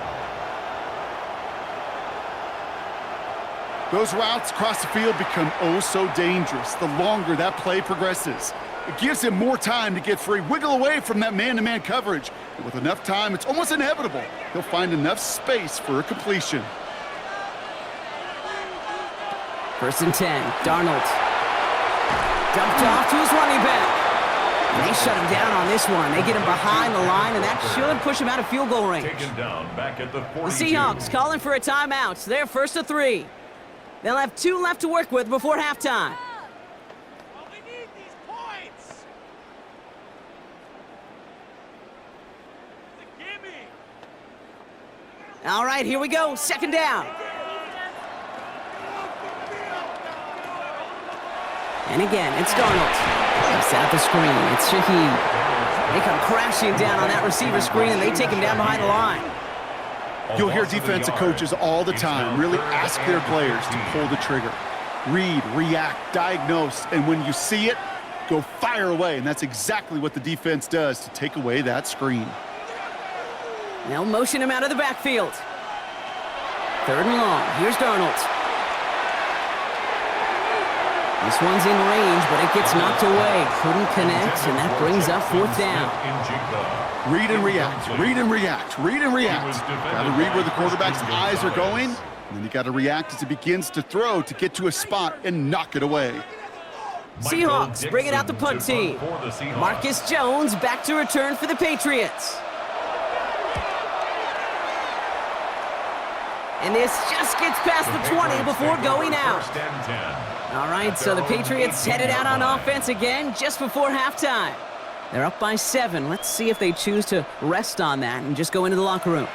Those routes across the field become oh so dangerous the longer that play progresses. It gives him more time to get free, wiggle away from that man-to-man coverage. And with enough time, it's almost inevitable he'll find enough space for a completion. 1st and 10, Darnold. Dumped off to his running back. And they shut him down on this one. They get him behind the line, and that should push him out of field goal range. Taken down back at the 42. The Seahawks calling for a timeout. They're 1st and 3. They'll have 2 left to work with before halftime. Well, we need these points. It's a gimme. All right, here we go. 2nd down. And again, it's Darnold. They set up the screen. It's Shaheed. They come crashing down on that receiver screen, and they take him down behind the line. You'll hear defensive coaches all the time really ask their players to pull the trigger. Read, react, diagnose, and when you see it, go fire away. And that's exactly what the defense does to take away that screen. They'll motion him out of the backfield. 3rd and long. Here's Darnold. This one's in range, but it gets knocked away. Couldn't connect, and that brings up 4th down. Read and react, read and react, read and react. Got to read where the quarterback's eyes are going, and then you got to react as he begins to throw to get to a spot and knock it away. Seahawks bringing out the punt team. Marcus Jones back to return for the Patriots. And this just gets past the 20 before going out. All right, so the Patriots headed out on offense again just before halftime. They're up by 7. Let's see if they choose to rest on that and just go into the locker room.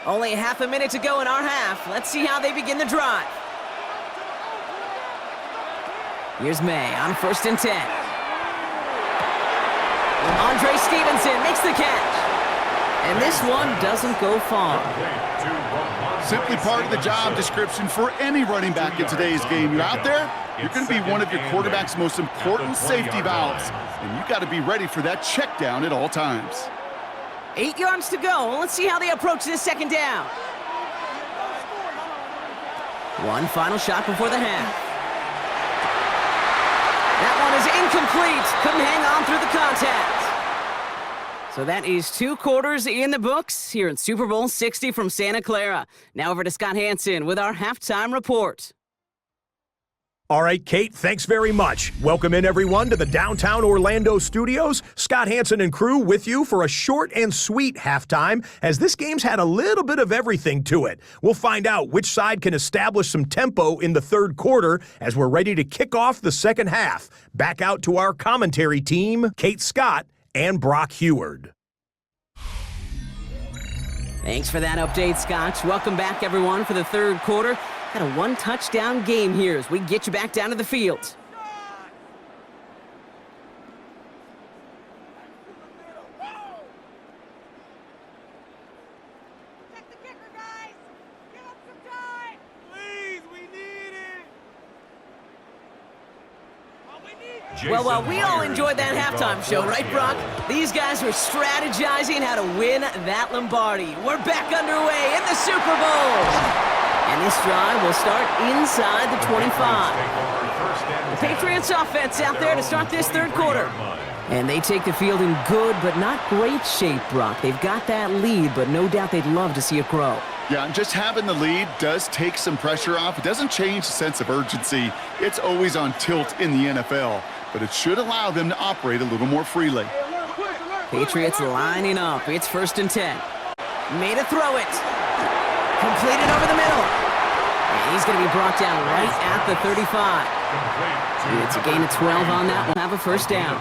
Only half a minute to go in our half. Let's see how they begin the drive. Here's Maye on 1st and 10. Andre Stevenson makes the catch. And this one doesn't go far. Simply part of the job description for any running back in today's game. You're out there, you're going to be one of your quarterback's most important safety valves. And you got to be ready for that check down at all times. 8 yards to go. Let's see how they approach this 2nd down. One final shot before the half. That one is incomplete. Couldn't hang on through the contact. So that is 2 quarters in the books here in Super Bowl 60 from Santa Clara. Now over to Scott Hansen with our halftime report. All right, Kate, thanks very much. Welcome in, everyone, to the downtown Orlando studios. Scott Hansen and crew with you for a short and sweet halftime, as this game's had a little bit of everything to it. We'll find out which side can establish some tempo in the 3rd quarter as we're ready to kick off the 2nd half. Back out to our commentary team, Kate Scott and Brock Heward. Thanks for that update, Scott. Welcome back, everyone, for the 3rd quarter. Got a 1-touchdown game here as we get you back down to the field. Check the kicker, guys. Give up some time. Please, we need it. Well, we all enjoyed that halftime show, right, Brock? These guys were strategizing how to win that Lombardi. We're back underway in the Super Bowl. And this drive will start inside the 25. The Patriots offense out there to start this 3rd quarter. And they take the field in good but not great shape, Brock. They've got that lead, but no doubt they'd love to see it grow. Yeah, and just having the lead does take some pressure off. It doesn't change the sense of urgency. It's always on tilt in the NFL, but it should allow them to operate a little more freely. Patriots lining up. It's 1st and 10. Made a throw it. Completed over the middle. And he's going to be brought down right at the 35. It's a gain of 12 on that. We'll have a 1st down.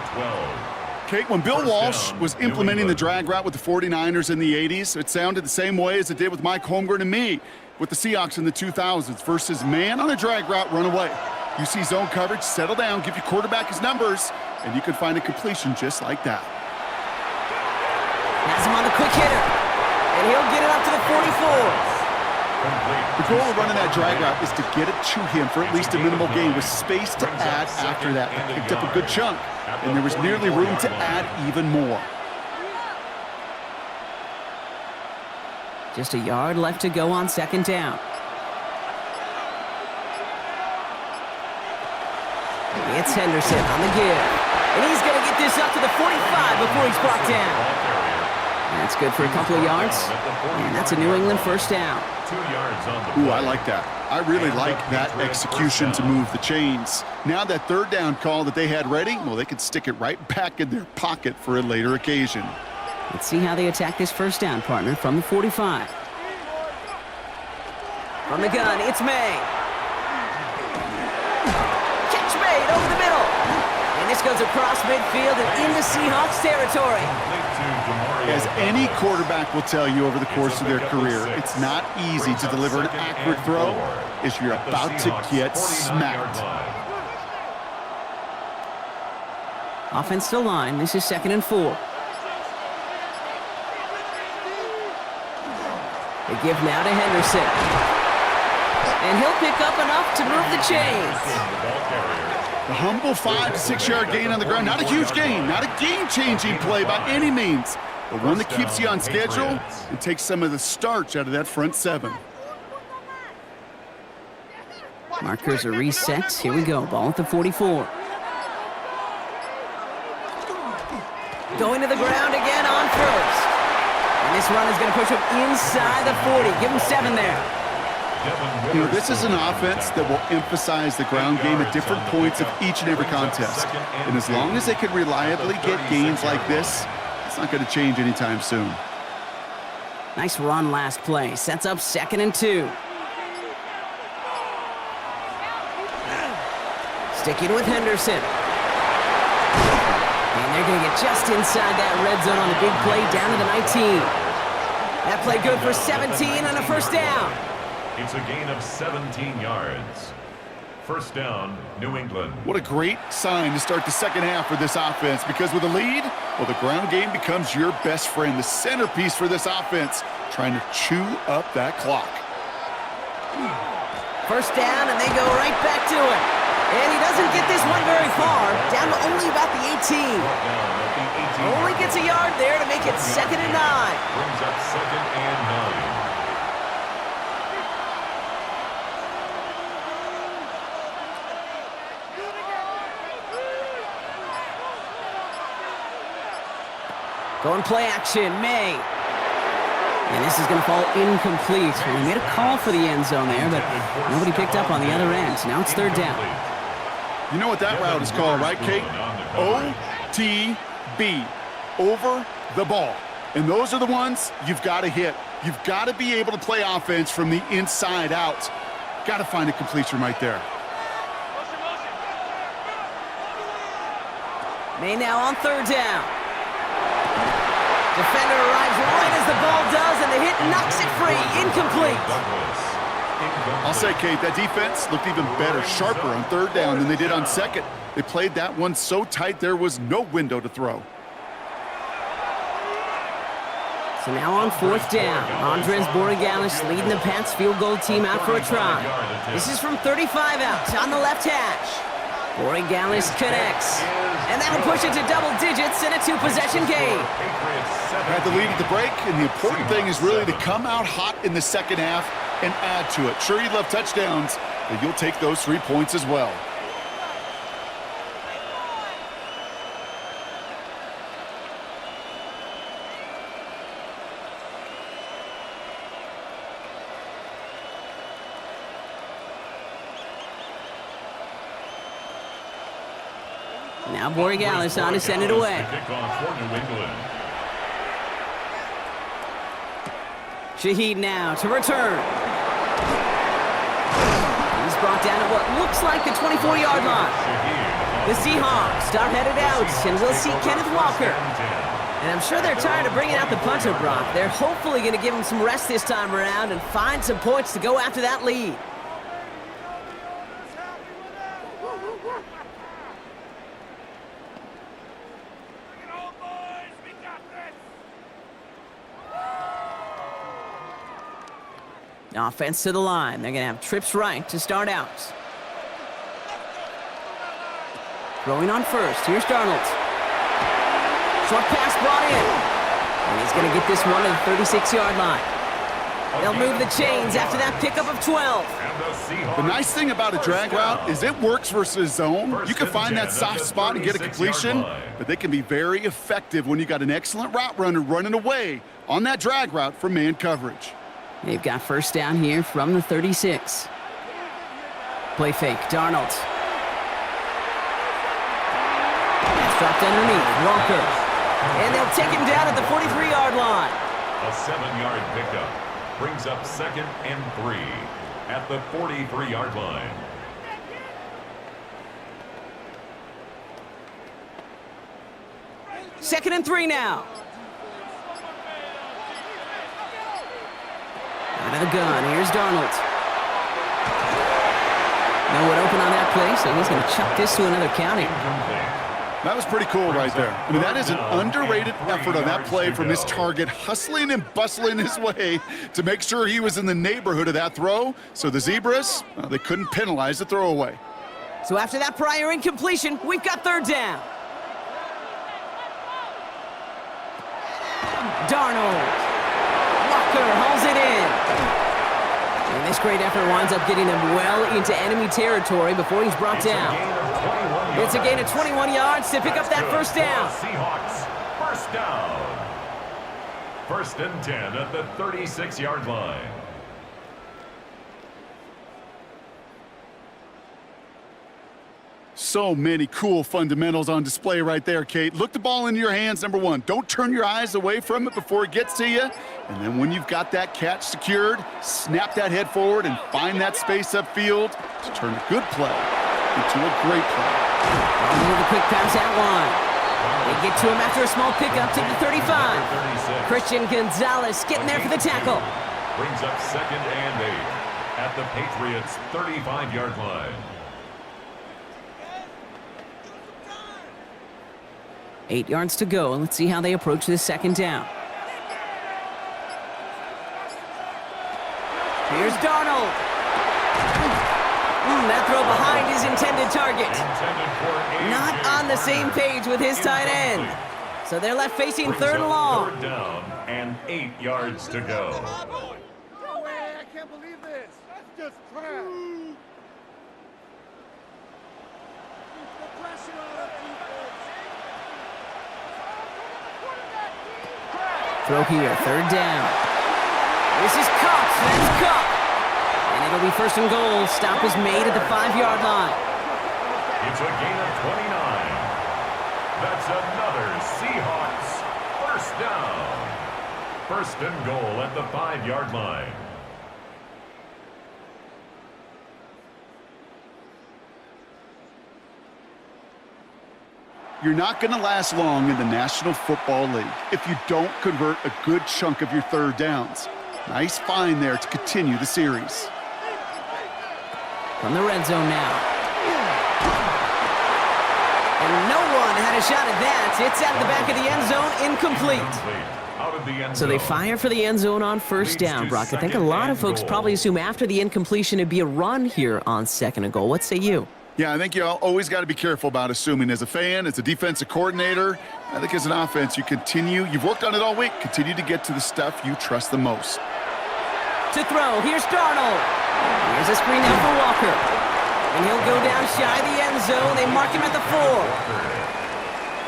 Kate, when Bill Walsh was implementing the drag route with the 49ers in the 80s, it sounded the same way as it did with Mike Holmgren and me with the Seahawks in the 2000s versus man on a drag route, run away. You see zone coverage, settle down, give your quarterback his numbers, and you can find a completion just like that. Has him on the quick hitter, and he'll get it up to the 44. The goal of running that drag route is to get it to him for at least a minimal gain with space to add after that. He picked up a good chunk, and there was nearly room to add even more. Just a yard left to go on second down. It's Henderson on the give. And he's going to get this up to the 45 before he's brought down. That's good for a couple of yards. And that's a New England first down. 2 yards on the Ooh, play. I like that. I really like that execution to move the chains. Now that third down call that they had ready, well, they could stick it right back in their pocket for a later occasion. Let's see how they attack this first down, partner, from the 45. From the gun, it's Maye. Catch made over the middle. And this goes across midfield and into Seahawks territory. As any quarterback will tell you over the course of their career, it's not easy to deliver an accurate throw if you're about to get smacked. Offensive line, this is 2nd and 4. They give now to Henderson. And he'll pick up enough to move the chains. The humble 5 to 6 yard gain on the ground. Not a huge gain, not a game-changing play by any means, but one that keeps you on schedule and takes some of the starch out of that front 7. Markers are reset. Here we go. Ball at the 44. Going to the ground again on first. And this run is going to push him inside the 40. Give him 7 there. You know, this is an offense that will emphasize the ground game at different points of each and every contest. And as long as they can reliably get gains like this, it's not going to change anytime soon. Nice run last play. Sets up 2nd and 2. Sticking with Henderson. And they're going to get just inside that red zone on the big play down to the 19. That play good for 17 and a first down. It's a gain of 17 yards. First down, New England. What a great sign to start the second half for this offense, because with a lead, well, the ground game becomes your best friend, the centerpiece for this offense, trying to chew up that clock. First down, and they go right back to it. And he doesn't get this one very far, down to only about the 18. Only gets a yard there to make it 2nd and 9. Brings up 2nd and 9. Going play action, Maye. And this is going to fall incomplete. We made a call for the end zone there, but nobody picked up on the other end. So now it's 3rd down. You know what that route is called, right, Kate? OTB, over the ball. And those are the ones you've got to hit. You've got to be able to play offense from the inside out. Got to find a completion right there. Maye now on 3rd down. Defender arrives right as the ball does, and the hit knocks it free. Incomplete. I'll say, Kate, that defense looked even better, sharper on 3rd down than they did on 2nd. They played that one so tight there was no window to throw. So now on 4th down, Andres Borregalis leading the Pats field goal team out for a try. This is from 35 out on the left hash. Borregalis connects. And that'll push it to double digits in a 2-possession game. Had the lead at the break, and the important thing is really to come out hot in the second half and add to it. Sure, you love touchdowns, but you'll take those 3 points as well. Now Borregalis on to send it away. Shaheed now to return. He's brought down at what looks like the 24-yard line. The Seahawks start headed out, and we'll see Kenneth Walker. And I'm sure they're tired of bringing out the punter, Brock. They're hopefully going to give him some rest this time around and find some points to go after that lead. Offense to the line. They're going to have trips right to start out. Throwing on first. Here's Darnold. Short pass brought in. And he's going to get this one to the 36-yard line. They'll move the chains after that pickup of 12. The nice thing about a drag route is it works versus zone. You can find that soft spot and get a completion, but they can be very effective when you got an excellent route runner running away on that drag route from man coverage. They've got first down here from the 36. Play fake, Darnold. That's dropped underneath, Walker. And they'll take him down at the 43-yard line. A 7-yard pickup brings up 2nd and 3 at the 43-yard line. Second and 3 now. Out of the gun, here's Darnold. No one open on that play, so he's going to chuck this to another county. That was pretty cool right there. I mean, that is an underrated effort on that play from his target, hustling and bustling his way to make sure he was in the neighborhood of that throw. So the Zebras, they couldn't penalize the throwaway. So after that prior incompletion, we've got third down. Darnold. Walker hauls it in. And this great effort winds up getting him well into enemy territory before he's brought down. It's a gain of 21 yards to pick up that first down. Seahawks, first down. 1st and 10 at the 36-yard line. So many cool fundamentals on display right there, Kate. Look the ball into your hands, number one. Don't turn your eyes away from it before it gets to you. And then when you've got that catch secured, snap that head forward and find that space upfield to turn a good play into a great play. With a quick pass out line. They get to him after a small pickup to the 35. Christian Gonzalez getting there for the tackle. Brings up 2nd and 8 at the Patriots 35-yard line. 8 yards to go. Let's see how they approach this second down. Here's Darnold. That throw behind his intended target. Not on the same page with his tight end. So they're left facing third and long. 3rd down and 8 yards to go. No way, I can't believe this. That's just trash. Throw here, third down. This is Cup. That's Cup. And it'll be 1st and goal. Stop is made at the 5-yard line. It's a gain of 29. That's another Seahawks first down. 1st and goal at the 5-yard line. You're not going to last long in the National Football League if you don't convert a good chunk of your third downs. Nice find there to continue the series. From the red zone now. And no one had a shot at that. It's out of the back of the end zone, incomplete. So they fire for the end zone on first down, Brock. I think a lot of folks probably assume after the incompletion it'd be a run here on 2nd and goal. What say you? Yeah, I think you always got to be careful about assuming. As a fan, as a defensive coordinator, I think as an offense, you've worked on it all week, continue to get to the stuff you trust the most. To throw, here's Darnold. Here's a screen now for Walker. And he'll go down shy of the end zone. They mark him at the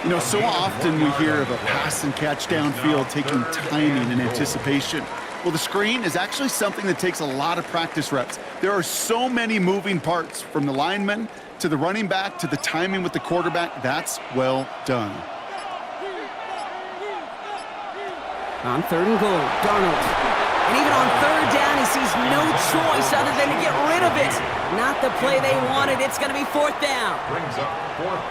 4. You know, so often we hear of a pass and catch downfield taking timing and anticipation. Well, the screen is actually something that takes a lot of practice reps. There are so many moving parts, from the lineman to the running back to the timing with the quarterback. That's well done. On 3rd and goal, Darnold. And even on 3rd down, he sees no choice other than to get rid of it. Not the play they wanted. It's going to be 4th down.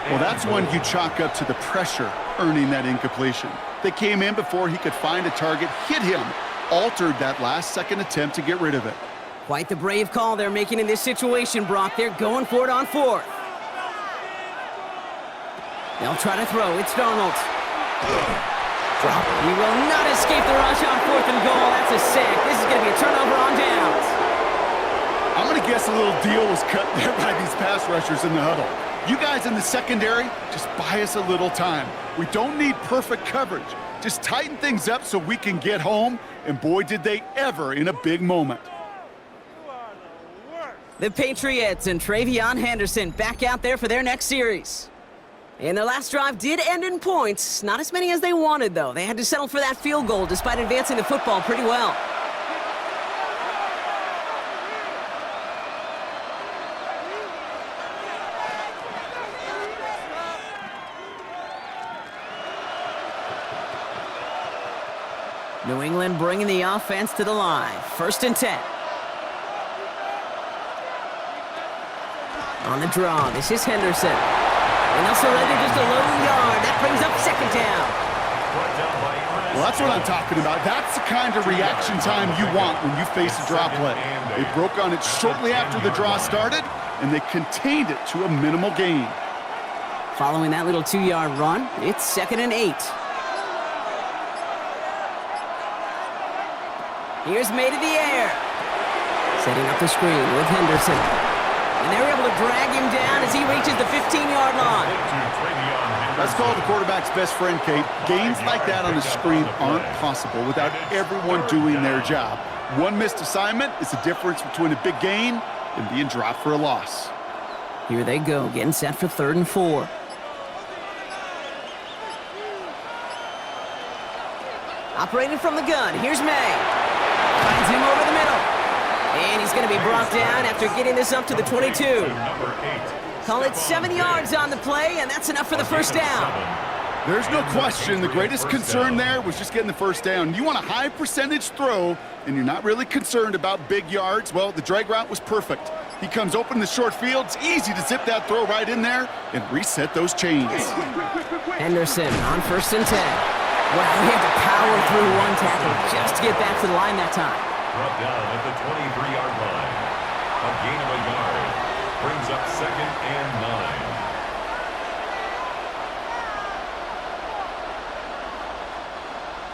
Well, that's one you chalk up to the pressure earning that incompletion. They came in before he could find a target, hit him, altered that last-second attempt to get rid of it. Quite the brave call they're making in this situation, Brock. They're going for it on 4th. They'll try to throw. It's Darnold. Drop. He will not escape the rush on 4th and goal. That's a sack. This is going to be a turnover on downs. I'm going to guess a little deal was cut there by these pass rushers in the huddle. You guys in the secondary, just buy us a little time. We don't need perfect coverage. Just tighten things up so we can get home, and boy, did they ever in a big moment. The Patriots and Travion Henderson back out there for their next series. And their last drive did end in points. Not as many as they wanted, though. They had to settle for that field goal despite advancing the football pretty well. New England bringing the offense to the line. 1st and 10. On the draw, this is Henderson. And they'll surrender just a low yard. That brings up 2nd down. Well, that's what I'm talking about. That's the kind of reaction time you want when you face a draw play. They broke on it shortly after the draw started, and they contained it to a minimal gain. Following that little 2-yard run, it's 2nd and 8. Here's Maye to the air. Setting up the screen with Henderson. And they're able to drag him down as he reaches the 15-yard line. That's called the quarterback's best friend, Kate. Gains like that on the screen aren't possible without everyone doing their job. One missed assignment is the difference between a big gain and being dropped for a loss. Here they go, getting set for 3rd and 4. Operating from the gun, here's Maye. Finds him over the middle. And he's going to be brought down after getting this up to the 22. Call it 7 yards on the play, and that's enough for the 1st down. There's no question. The greatest concern there was just getting the 1st down. You want a high percentage throw, and you're not really concerned about big yards. Well, the drag route was perfect. He comes open in the short field. It's easy to zip that throw right in there and reset those chains. Henderson on 1st and 10. Wow, he had to power through one tackle just to get back to the line that time. Brought down at the 23-yard line. A gain of a yard brings up 2nd and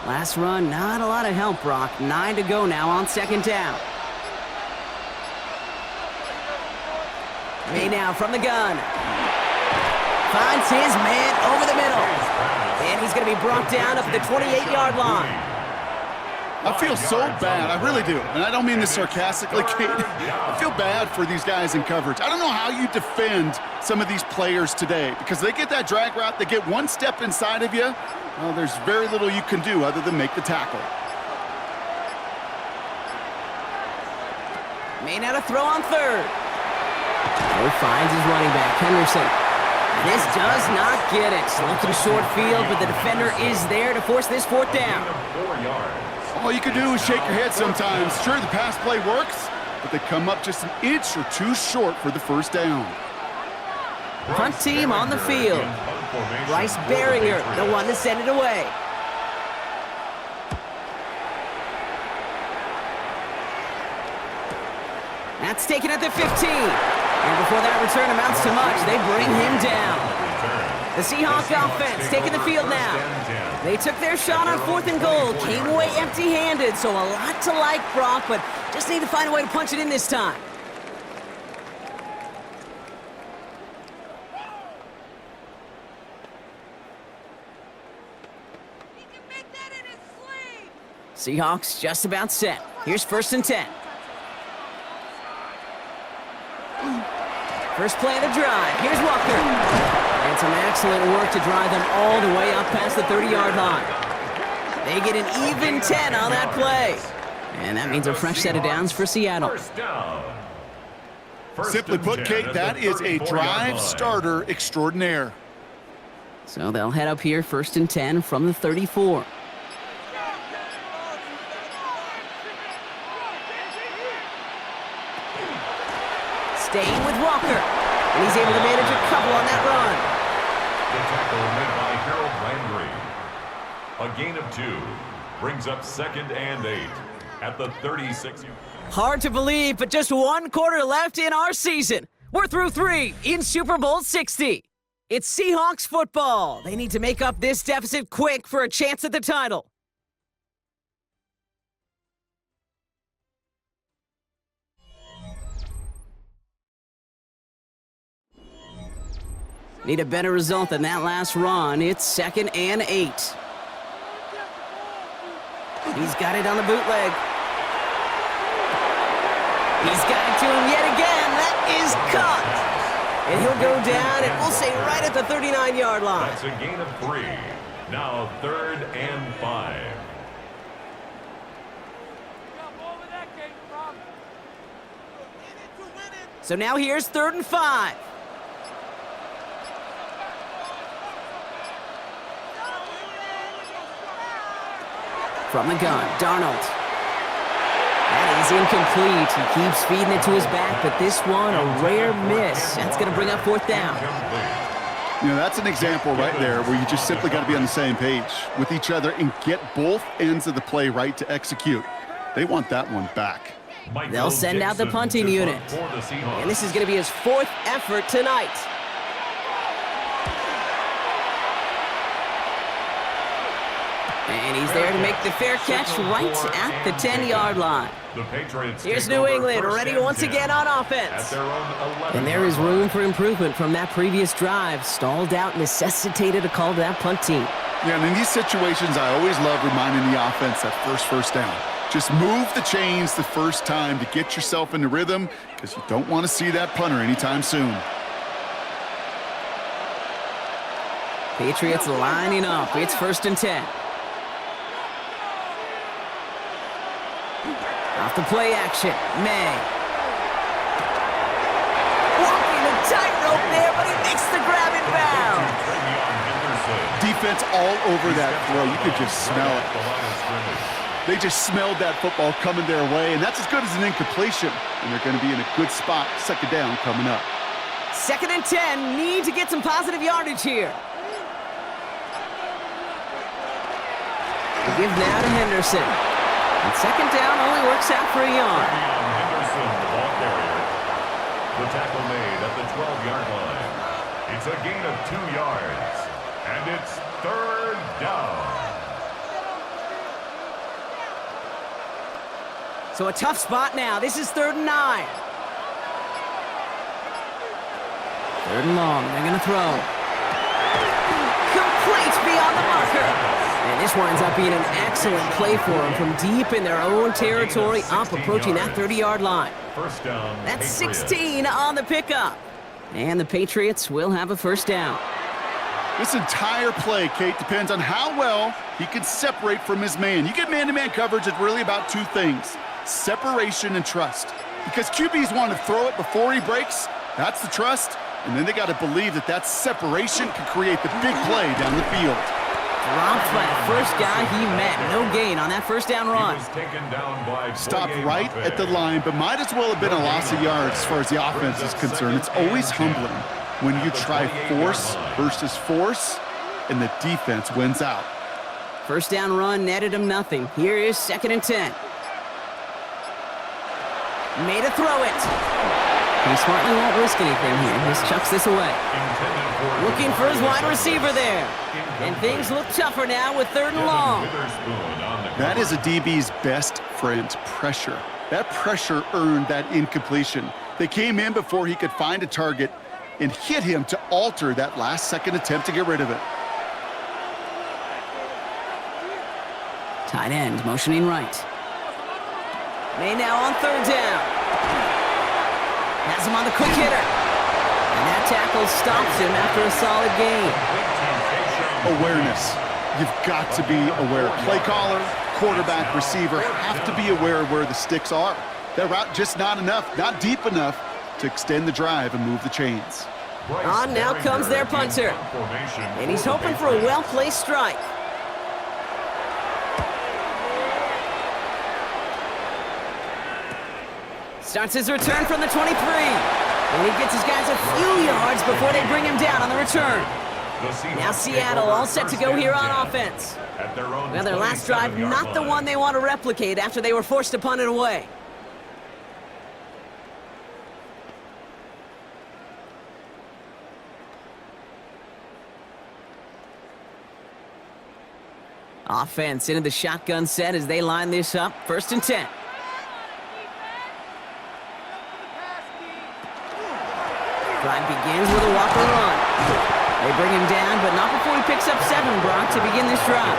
9. Last run, not a lot of help, Brock. 9 to go now on 2nd down. Maye now from the gun. Finds his man over the middle. And he's going to be brought down up at the 28-yard line. I feel so bad. I really do. And I don't mean this sarcastically, Kate. I feel bad for these guys in coverage. I don't know how you defend some of these players today because they get that drag route, they get one step inside of you. Well, there's very little you can do other than make the tackle. Maye now to throw on 3rd. Oh, finds his running back, Henderson. This does not get it. Looking short field, but the defender is there to force this 4th down. 4 yards. All you can do is shake your head sometimes. Sure, the pass play works, but they come up just an inch or two short for the 1st down. Punt team on the field. Bryce Baringer, the one to send it away. That's taken at the 15. And before that return amounts to much, they bring him down. The Seahawks offense taking the field now. They took their shot on 4th and goal, came away empty-handed, so a lot to like, Brock, but just need to find a way to punch it in this time. He can make that in his sleeve. Seahawks just about set. Here's 1st and 10. First play of the drive. Here's Walker. And some excellent work to drive them all the way up past the 30-yard line. They get an even 10 on that play. And that means a fresh set of downs for Seattle. Simply put, Kate, that is a drive starter extraordinaire. So they'll head up here 1st and 10 from the 34. Staying with Walker. And he's able to manage a couple on that run. The tackle made by Harold Landry. A gain of 2 brings up 2nd and 8 at the 36. Hard to believe, but just 1 quarter left in our season. We're through 3 in Super Bowl 60. It's Seahawks football. They need to make up this deficit quick for a chance at the title. Need a better result than that last run. It's 2nd and 8. He's got it on the bootleg. He's got it to him yet again. That is caught. And he'll go down, and we'll say right at the 39-yard line. That's a gain of 3. Now 3rd and 5. So now here's 3rd and 5. From the gun, Darnold. That is incomplete. He keeps feeding it to his back, but this one, a rare miss. That's going to bring up 4th down. You know, that's an example right there where you just simply got to be on the same page with each other and get both ends of the play right to execute. They want that one back. They'll send out the punting unit. And this is going to be his 4th effort tonight. And he's there to make the fair catch right at the 10-yard line. Here's New England, ready once again on offense. And there is room for improvement from that previous drive. Stalled out, necessitated a call to that punt team. Yeah, and in these situations, I always love reminding the offense that first down. Just move the chains the first time to get yourself into rhythm, because you don't want to see that punter anytime soon. Patriots lining up. It's 1st and 10. Off the play action, Maye. Walking a tightrope there, but he makes the grab in bounds. Defense all over that throw. You could just smell it. They just smelled that football coming their way, and that's as good as an incompletion. And they're going to be in a good spot. 2nd down coming up. 2nd and 10. Need to get some positive yardage here. They give now to Henderson. And 2nd down only works out for a yard. Henderson, the ball carrier. The tackle made at the 12-yard line. It's a gain of 2 yards. And it's 3rd down. So a tough spot now. This is 3rd and 9. 3rd and long. They're going to throw. Complete beyond the marker. And this winds up being an excellent play for them from deep in their own territory, up approaching that 30-yard line. First down. That's 16 on the pickup. And the Patriots will have a 1st down. This entire play, Kate, depends on how well he can separate from his man. You get man-to-man coverage, it's really about 2 things, separation and trust. Because QBs want to throw it before he breaks, that's the trust, and then they got to believe that that separation can create the big play down the field. Drop flat, first guy he met. No gain on that 1st down run. Stopped right at the line, but might as well have been a loss of yards as far as the offense is concerned. It's always humbling when you try force versus force, and the defense wins out. 1st down run netted him nothing. Here is 2nd and 10. Made a throw it. He smartly won't risk anything here. Just chucks this away. Looking for his wide receiver there. And things look tougher now with 3rd and long. That is a DB's best friend, pressure. That pressure earned that incompletion. They came in before he could find a target and hit him to alter that last-second attempt to get rid of it. Tight end motioning right. May now on 3rd down. Has him on the quick hitter. And that tackle stops him after a solid gain. Awareness. You've got to be aware. Play caller, quarterback, receiver have to be aware of where the sticks are. That route just not enough, not deep enough to extend the drive and move the chains. On now comes their punter. And he's hoping for a well-placed strike. Starts his return from the 23. And he gets his guys a few yards before they bring him down on the return. Now Seattle all set to go here on offense. Well, their last drive, not the one they want to replicate after they were forced to punt it away. Offense into the shotgun set as they line this up. 1st and 10. Drive begins with a Walker run. They bring him down, but not before he picks up 7, Brock, to begin this drive.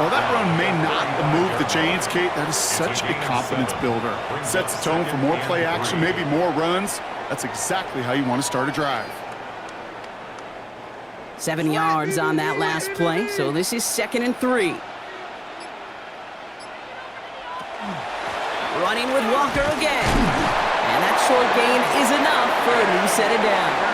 Well, that run may not move the chains, Kate. That is such a confidence builder. Sets the tone for more play action, maybe more runs. That's exactly how you want to start a drive. 7 yards on that last play, so this is 2nd and 3. Running with Walker again. And that short gain is enough for a new set of downs.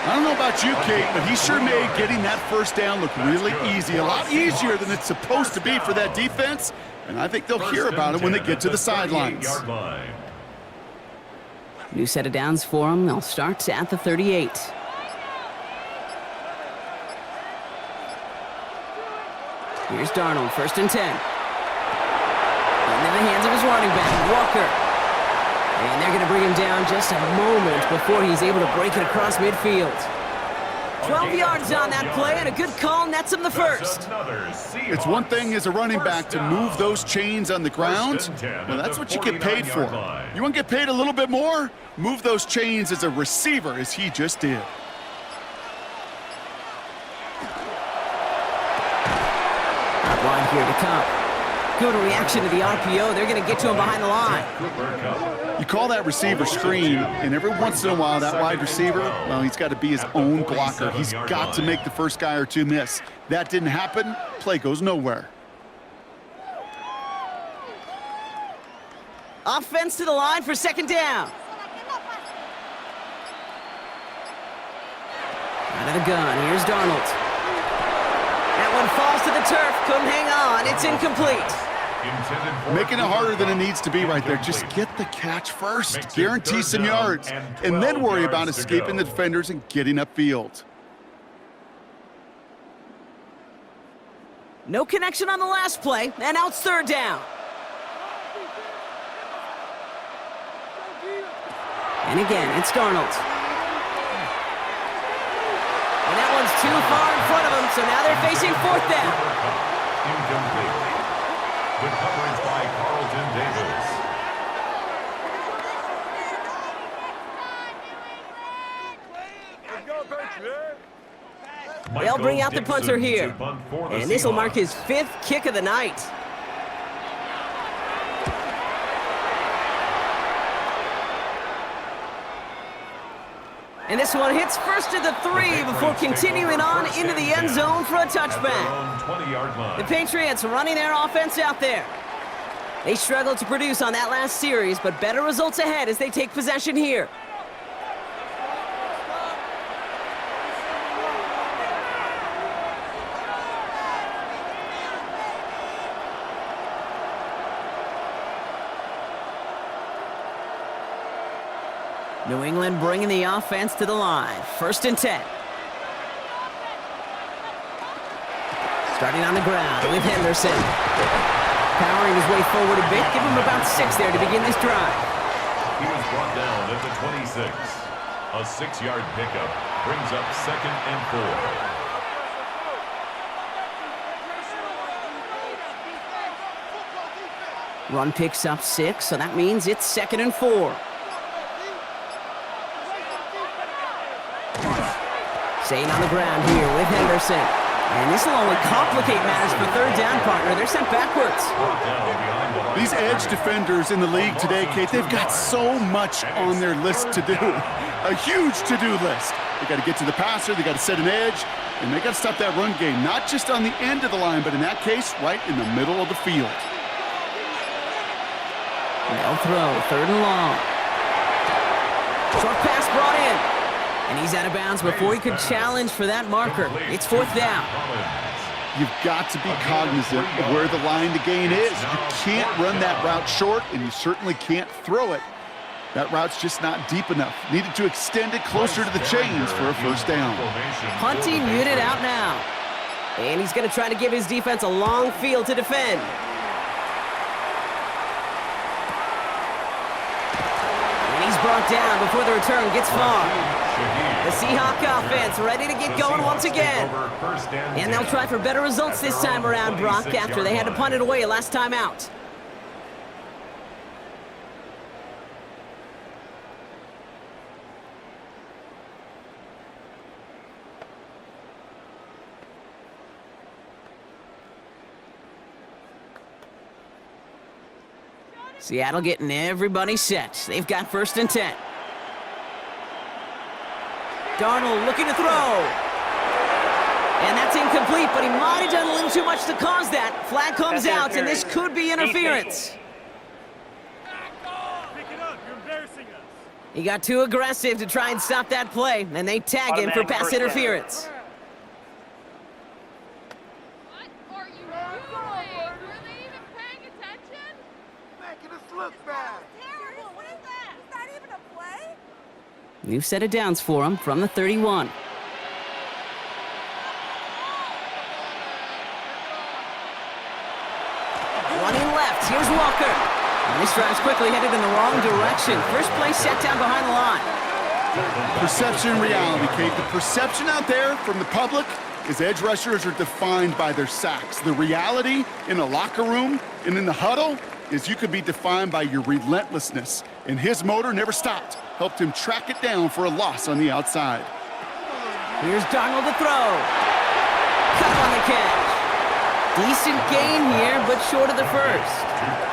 I don't know about you, Kate, but he sure made getting that 1st down look really easy. A lot easier than it's supposed to be for that defense. And I think they'll hear about it when they get to the sidelines. New set of downs for them. They'll start at the 38. Here's Darnold, 1st and 10. Into the hands of his running back, Walker. And they're going to bring him down just a moment before he's able to break it across midfield. 12 yards on that play, and a good call nets him the 1st. It's one thing as a running back to move those chains on the ground. Well, that's what you get paid for. You want to get paid a little bit more? Move those chains as a receiver, as he just did. Line here to come. Good reaction to the RPO. They're going to get to him behind the line. You call that receiver screen, and every once in a while, that wide receiver, well, he's got to be his own blocker. He's got to make the first guy or two miss. That didn't happen. Play goes nowhere. Offense to the line for 2nd down. Out of the gun. Here's Darnold. That one falls to the turf. Couldn't hang on. It's incomplete. Making it harder than it needs to be right there. Just get the catch first. Guarantee some yards. And then worry about escaping the defenders and getting upfield. No connection on the last play. And now it's 3rd down. And again, it's Darnold. And that one's too far in front of him, so now they're facing 4th down. Incomplete. Good coverage by Carlton Davis. They'll bring out the punter here. And this will mark his 5th kick of the night. And this one hits first to the 3 before continuing on into the end zone for a touchback. The Patriots running their offense out there. They struggled to produce on that last series, but better results ahead as they take possession here. New England bringing the offense to the line. 1st and 10. Starting on the ground with Henderson. Powering his way forward a bit. Give him about 6 there to begin this drive. He was brought down at the 26. A 6-yard pickup brings up 2nd and 4. Run picks up 6, so that means it's 2nd and 4. Staying on the ground here with Henderson. And this will only complicate matters for 3rd down, partner. They're sent backwards. These edge defenders in the league today, Kate, they've got so much on their list to do. A huge to-do list. They got to get to the passer, they got to set an edge, and they got to stop that run game, not just on the end of the line, but in that case, right in the middle of the field. They'll throw, 3rd and long. Short pass brought in. And he's out of bounds before he could challenge for that marker. It's 4th down. You've got to be cognizant of where the line to gain is. You can't run that route short, and you certainly can't throw it. That route's just not deep enough. Needed to extend it closer to the chains for a 1st down. Hunting unit out now. And he's going to try to give his defense a long field to defend. And he's brought down before the return gets far. The Seahawk offense ready to get going once again. And they'll try for better results this time around, Brock, after they had to punt it away last time out. Seattle getting everybody set. They've got 1st and 10. Darnold looking to throw. And that's incomplete, but he might have done a little too much to cause that. Flag comes out, and this could be interference. Pick it up. You're embarrassing us. He got too aggressive to try and stop that play, and they tag him for pass interference. What are you doing? Were they even paying attention? Making us look bad. Terrible. What is that? Is that even a play? New set of downs for him from the 31. Running left, here's Walker. And this drive's quickly headed in the wrong direction. First play set down behind the line. Perception and reality, Kate. The perception out there from the public is edge rushers are defined by their sacks. The reality in the locker room and in the huddle is you could be defined by your relentlessness. And his motor never stopped. Helped him track it down for a loss on the outside. Here's Darnold to throw. Cut on the catch. Decent gain here, but short of the first.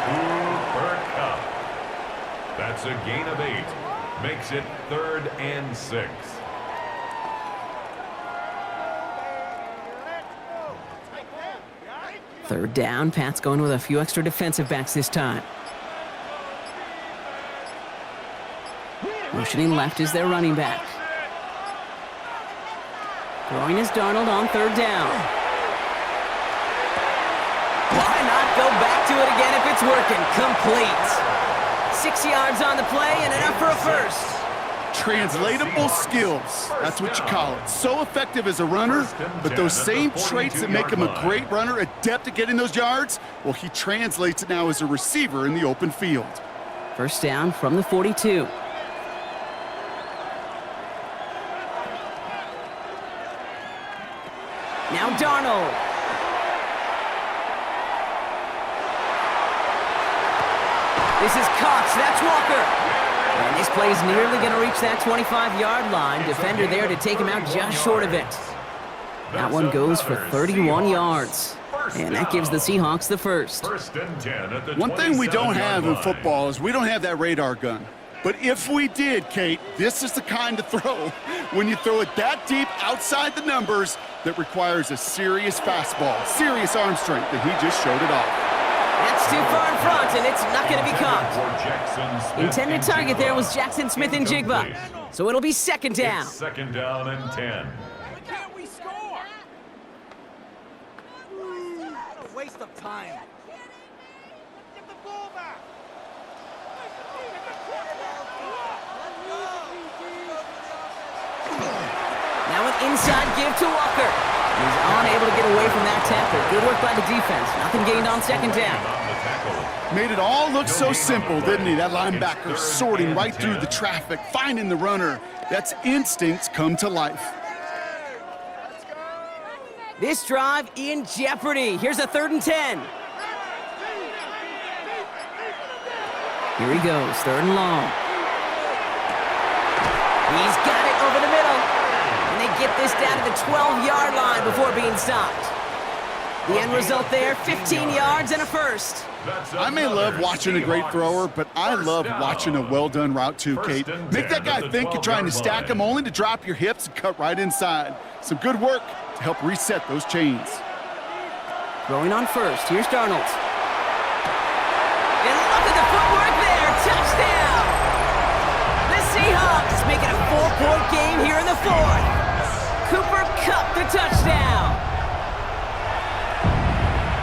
Cooper Kupp. That's a gain of 8. Makes it 3rd and 6. Third down, Pat's going with a few extra defensive backs this time. Motioning left is their running back. Throwing is Darnold on 3rd down. Why not go back to it again if it's working? Complete. 6 yards on the play and enough for a first. Translatable skills. That's what you call it. So effective as a runner, but those same traits that make him a great runner, adept at getting those yards, well, he translates it now as a receiver in the open field. First down from the 42. Now Darnold. This is Cox, that's Walker. And this play is nearly going to reach that 25-yard line. Defender there to take him out just short of it. That one goes for 31 yards. And that gives the Seahawks the first. One thing we don't have in football is we don't have that radar gun. But if we did, Kate, this is the kind of throw, when you throw it that deep outside the numbers, that requires a serious fastball, serious arm strength, and he just showed it off. That's too far in front, and it's not going to be caught. Intended target there was Jackson Smith-Njigba. So it'll be 2nd down. It's 2nd down and 10. Why can't we score? What a waste of time. Get the ball back. Now an inside give to Walker. He's unable to get away from that tackle. Good work by the defense. Nothing gained on 2nd down. Made it all look so simple, didn't he? That linebacker sorting right through the traffic, finding the runner. That's instincts come to life. This drive in jeopardy. Here's a 3rd and 10. Here he goes, 3rd and long. He's got it over the middle. And they get this down to the 12-yard line before being stopped. The end result there, 15 yards and a first. I may love watching a great thrower, but I love watching a well-done route too, Kate. Make that guy think you're trying to stack him only to drop your hips and cut right inside. Some good work to help reset those chains. Throwing on first, here's Darnold. And look at the footwork there, touchdown! The Seahawks make it a 4-point game here in the 4th. Cooper Kupp the touchdown.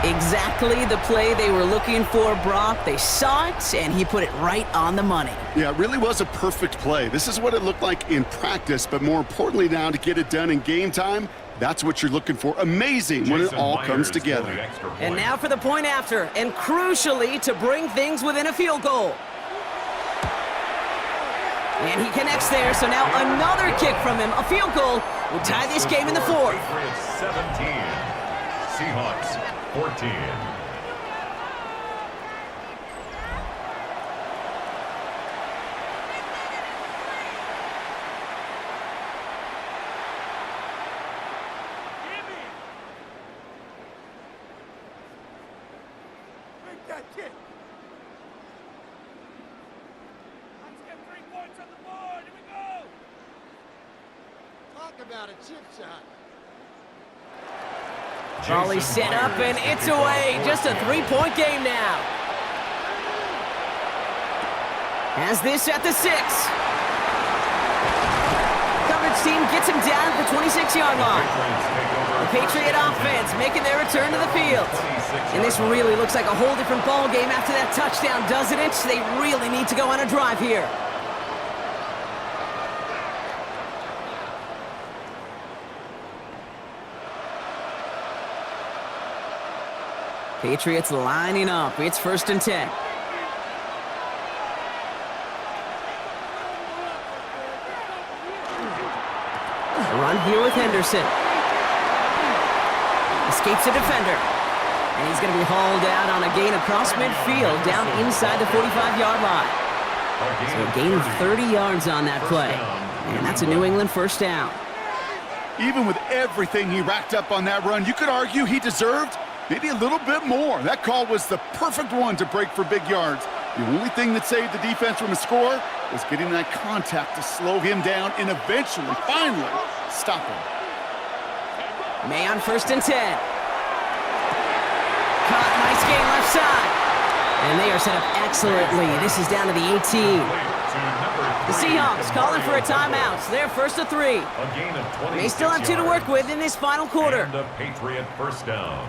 Exactly the play they were looking for, Brock. They saw it, and he put it right on the money. Yeah, it really was a perfect play. This is what it looked like in practice, but more importantly now to get it done in game time, that's what you're looking for. Amazing when it all comes together. And now for the point after, and crucially to bring things within a field goal. And he connects there, so now another kick from him. A field goal will tie this game in the fourth. Patriots 17, Seahawks 14. Make that kick. Let's get 3 points on the board. Here we go. Talk about a chip shot. Volley set up, and it's away. Just a 3-point game now. Has this at the 6. Coverage team gets him down at the 26-yard line. The Patriot offense making their return to the field. And this really looks like a whole different ball game after that touchdown, doesn't it? They really need to go on a drive here. Patriots lining up. It's 1st and 10. A run here with Henderson. Escapes a defender. And he's going to be hauled out on a gain across midfield down inside the 45-yard line. So a gain of 30 yards on that play. And that's a New England 1st down. Even with everything he racked up on that run, you could argue he deserved maybe a little bit more. That call was the perfect one to break for big yards. The only thing that saved the defense from a score was getting that contact to slow him down and eventually, finally, stop him. Maye on 1st and 10. Caught, nice gain left side. And they are set up excellently. This is down to the 18. The Seahawks calling for a timeout. They're 1st and 3. They still have 2 to work with in this final quarter. And a Patriot 1st down.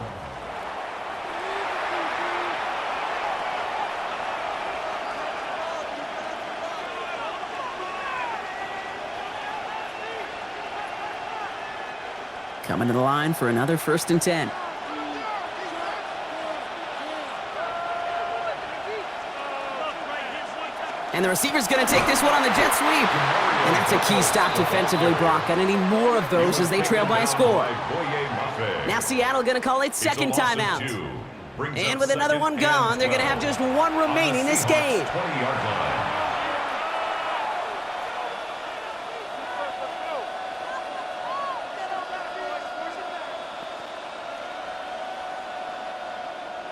Coming to the line for another 1st and 10. And the receiver's going to take this one on the jet sweep. And that's a key stop defensively, Brock. Going to need more of those as they trail by a score. Now Seattle going to call its 2nd timeout. And with another one gone, they're going to have just 1 remaining this game.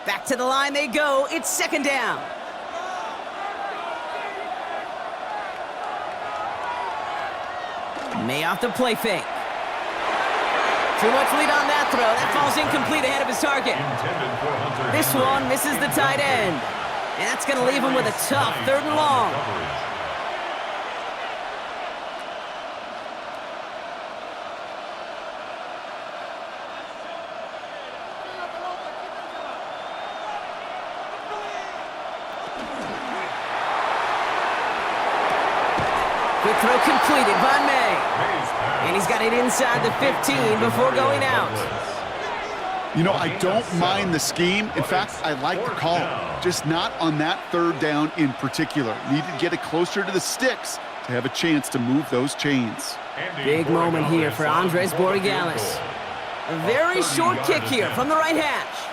Back to the line they go. It's 2nd down. Maye off the play fake. Too much lead on that throw. That falls incomplete ahead of his target. This one misses the tight end. And that's going to leave him with a tough 3rd and long. Good throw completed by Maye. And he's got it inside the 15 before going out. You know, I don't mind the scheme. In fact, I like the call. Just not on that 3rd down in particular. Need to get it closer to the sticks to have a chance to move those chains. Big moment here for Andres Borregales. A very short kick here from the right hash.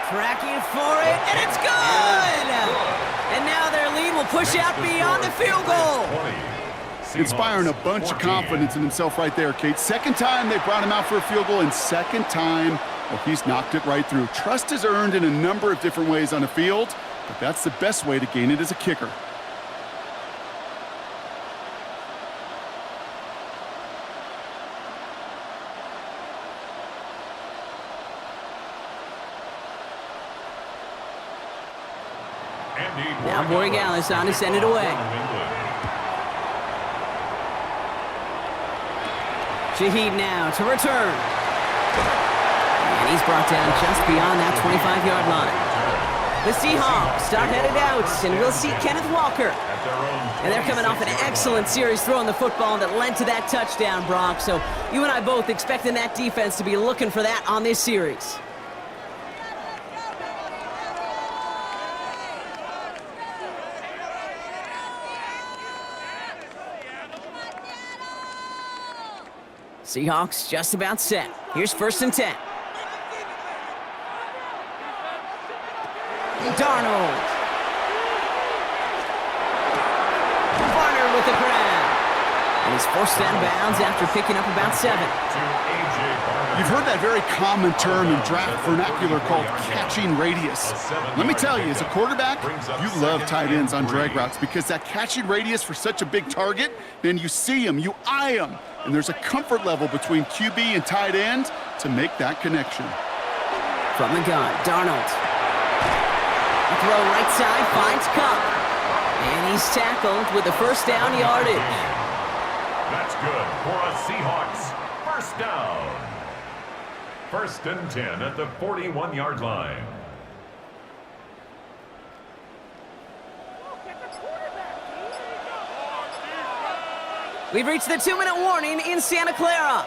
Tracking for it, and it's good! And now their lead will push out beyond the field goal. Inspiring a bunch of confidence in himself right there, Kate. 2nd time they brought him out for a field goal, and 2nd time, well, he's knocked it right through. Trust is earned in a number of different ways on a field, but that's the best way to gain it as a kicker. Now Borregales on to send it away. Shaheed now to return. And he's brought down just beyond that 25-yard line. The Seahawks start headed out, and we'll see Kenneth Walker. And they're coming off an excellent series throwing the football that led to that touchdown, Brock. So you and I both expecting that defense to be looking for that on this series. Seahawks just about set. Here's 1st and 10. Darnold. Varner with the grab. And he's forced out of bounds after picking up about 7. You've heard that very common term in draft vernacular called catching radius. Let me tell you, as a quarterback, you love tight ends on drag routes because that catching radius for such a big target, then you see him, you eye him, and there's a comfort level between QB and tight end to make that connection. From the gun, Darnold. A throw right side, finds Cup. And he's tackled with the 1st down yardage. That's good for a Seahawks 1st down. 1st and 10 at the 41-yard line. We've reached the 2-minute warning in Santa Clara.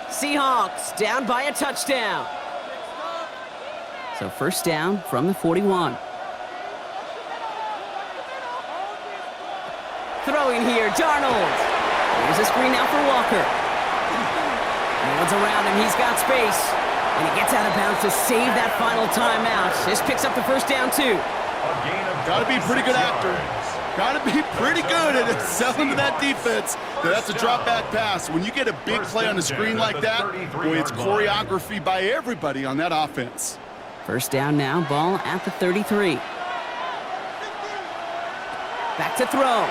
Seahawks down by a touchdown. So 1st down from the 41. Throwing here, Darnold. Here's a screen now for Walker. No one's around him, he's got space. And he gets out of bounds to save that final timeout. This picks up the 1st down, too. Got to be a pretty good actor. Got to be pretty good at selling to that defense. That's a drop-back pass. When you get a big play on the screen like that, boy, it's choreography by everybody on that offense. 1st down now, ball at the 33. Back to throw.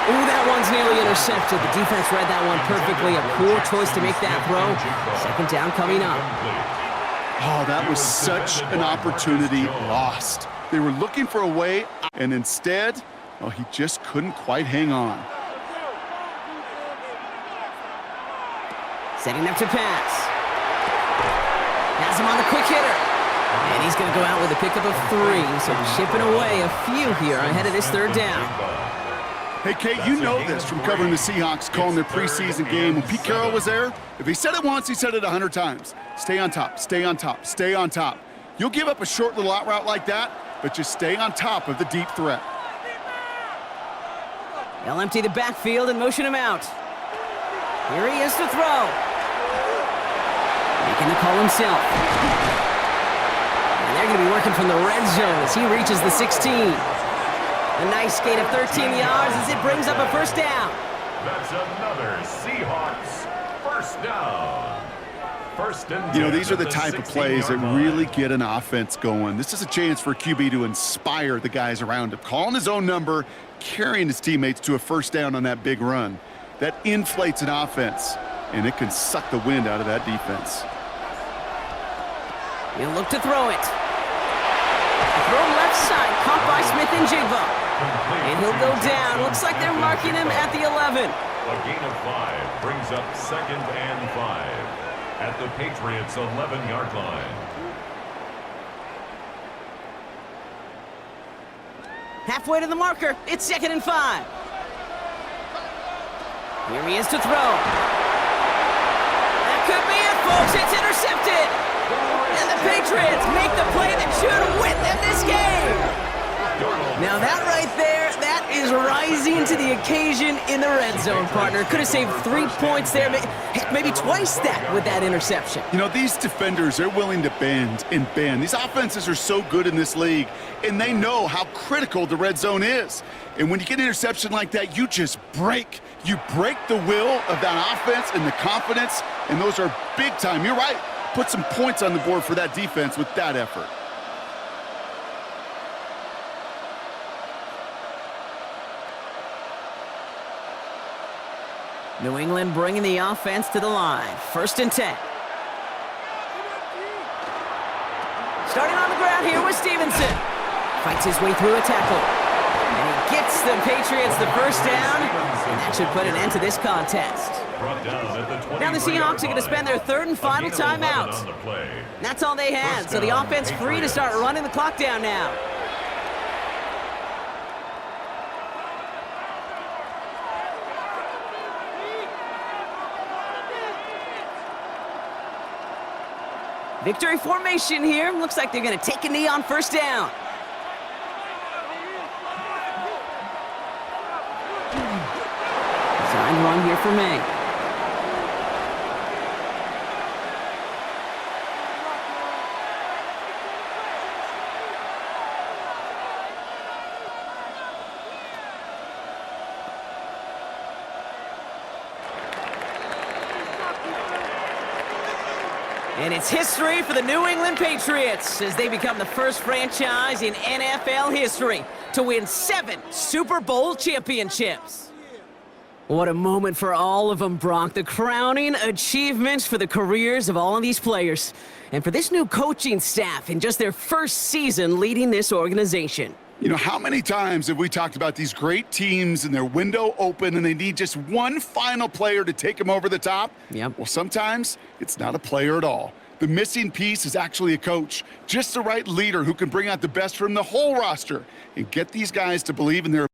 Ooh, that one's nearly intercepted. The defense read that one perfectly. A poor choice to make that throw. 2nd down coming up. Oh, that was such an opportunity lost. They were looking for a way, and instead, well, he just couldn't quite hang on. Setting up to pass. Has him on the quick hitter. And he's going to go out with a pickup of 3. So chipping away a few here ahead of this 3rd down. Hey, Kate, you know this from covering the Seahawks, calling their preseason game. When Pete Carroll was there, if he said it once, he said it 100 times. Stay on top, stay on top, stay on top. You'll give up a short little out route like that, but just stay on top of the deep threat. They'll empty the backfield and motion him out. Here he is to throw. Making the call himself. And they're going to be working from the red zone as he reaches the 16. A nice gain of 13 yards as it brings up a 1st down. That's another Seahawks 1st down. 1st and 10. You know, these are the type of plays that really get an offense going. This is a chance for a QB to inspire the guys around him. Calling his own number, carrying his teammates to a 1st down on that big run. That inflates an offense, and it can suck the wind out of that defense. He'll look to throw it. Throw left side, caught by Smith-Njigba. And he'll go down. Looks like they're marking him at the 11. A gain of 5 brings up 2nd and 5 at the Patriots' 11-yard line. Halfway to the marker. It's 2nd and 5. Here he is to throw. That could be it, folks. It's intercepted. And the Patriots make the play that should win them this game. Now that right there, that is rising to the occasion in the red zone, partner. Could have saved 3 points there, heck, maybe twice that with that interception. You know, these defenders, they're willing to bend and bend. These offenses are so good in this league, and they know how critical the red zone is. And when you get an interception like that, you just break. You break the will of that offense and the confidence, and those are big time. You're right. Put some points on the board for that defense with that effort. New England bringing the offense to the line. 1st and 10. Starting on the ground here with Stevenson. Fights his way through a tackle. And he gets the Patriots the 1st down. And that should put an end to this contest. Now the Seahawks are going to spend their 3rd and final timeout. That's all they had, so the offense free to start running the clock down now. Victory formation here. Looks like they're going to take a knee on 1st down. for Maye. And it's history for the New England Patriots as they become the first franchise in NFL history to win 7 Super Bowl championships. What a moment for all of them, Brock. The crowning achievements for the careers of all of these players. And for this new coaching staff in just their first season leading this organization. You know, how many times have we talked about these great teams and their window open and they need just one final player to take them over the top? Yep. Well, sometimes it's not a player at all. The missing piece is actually a coach, just the right leader who can bring out the best from the whole roster and get these guys to believe in their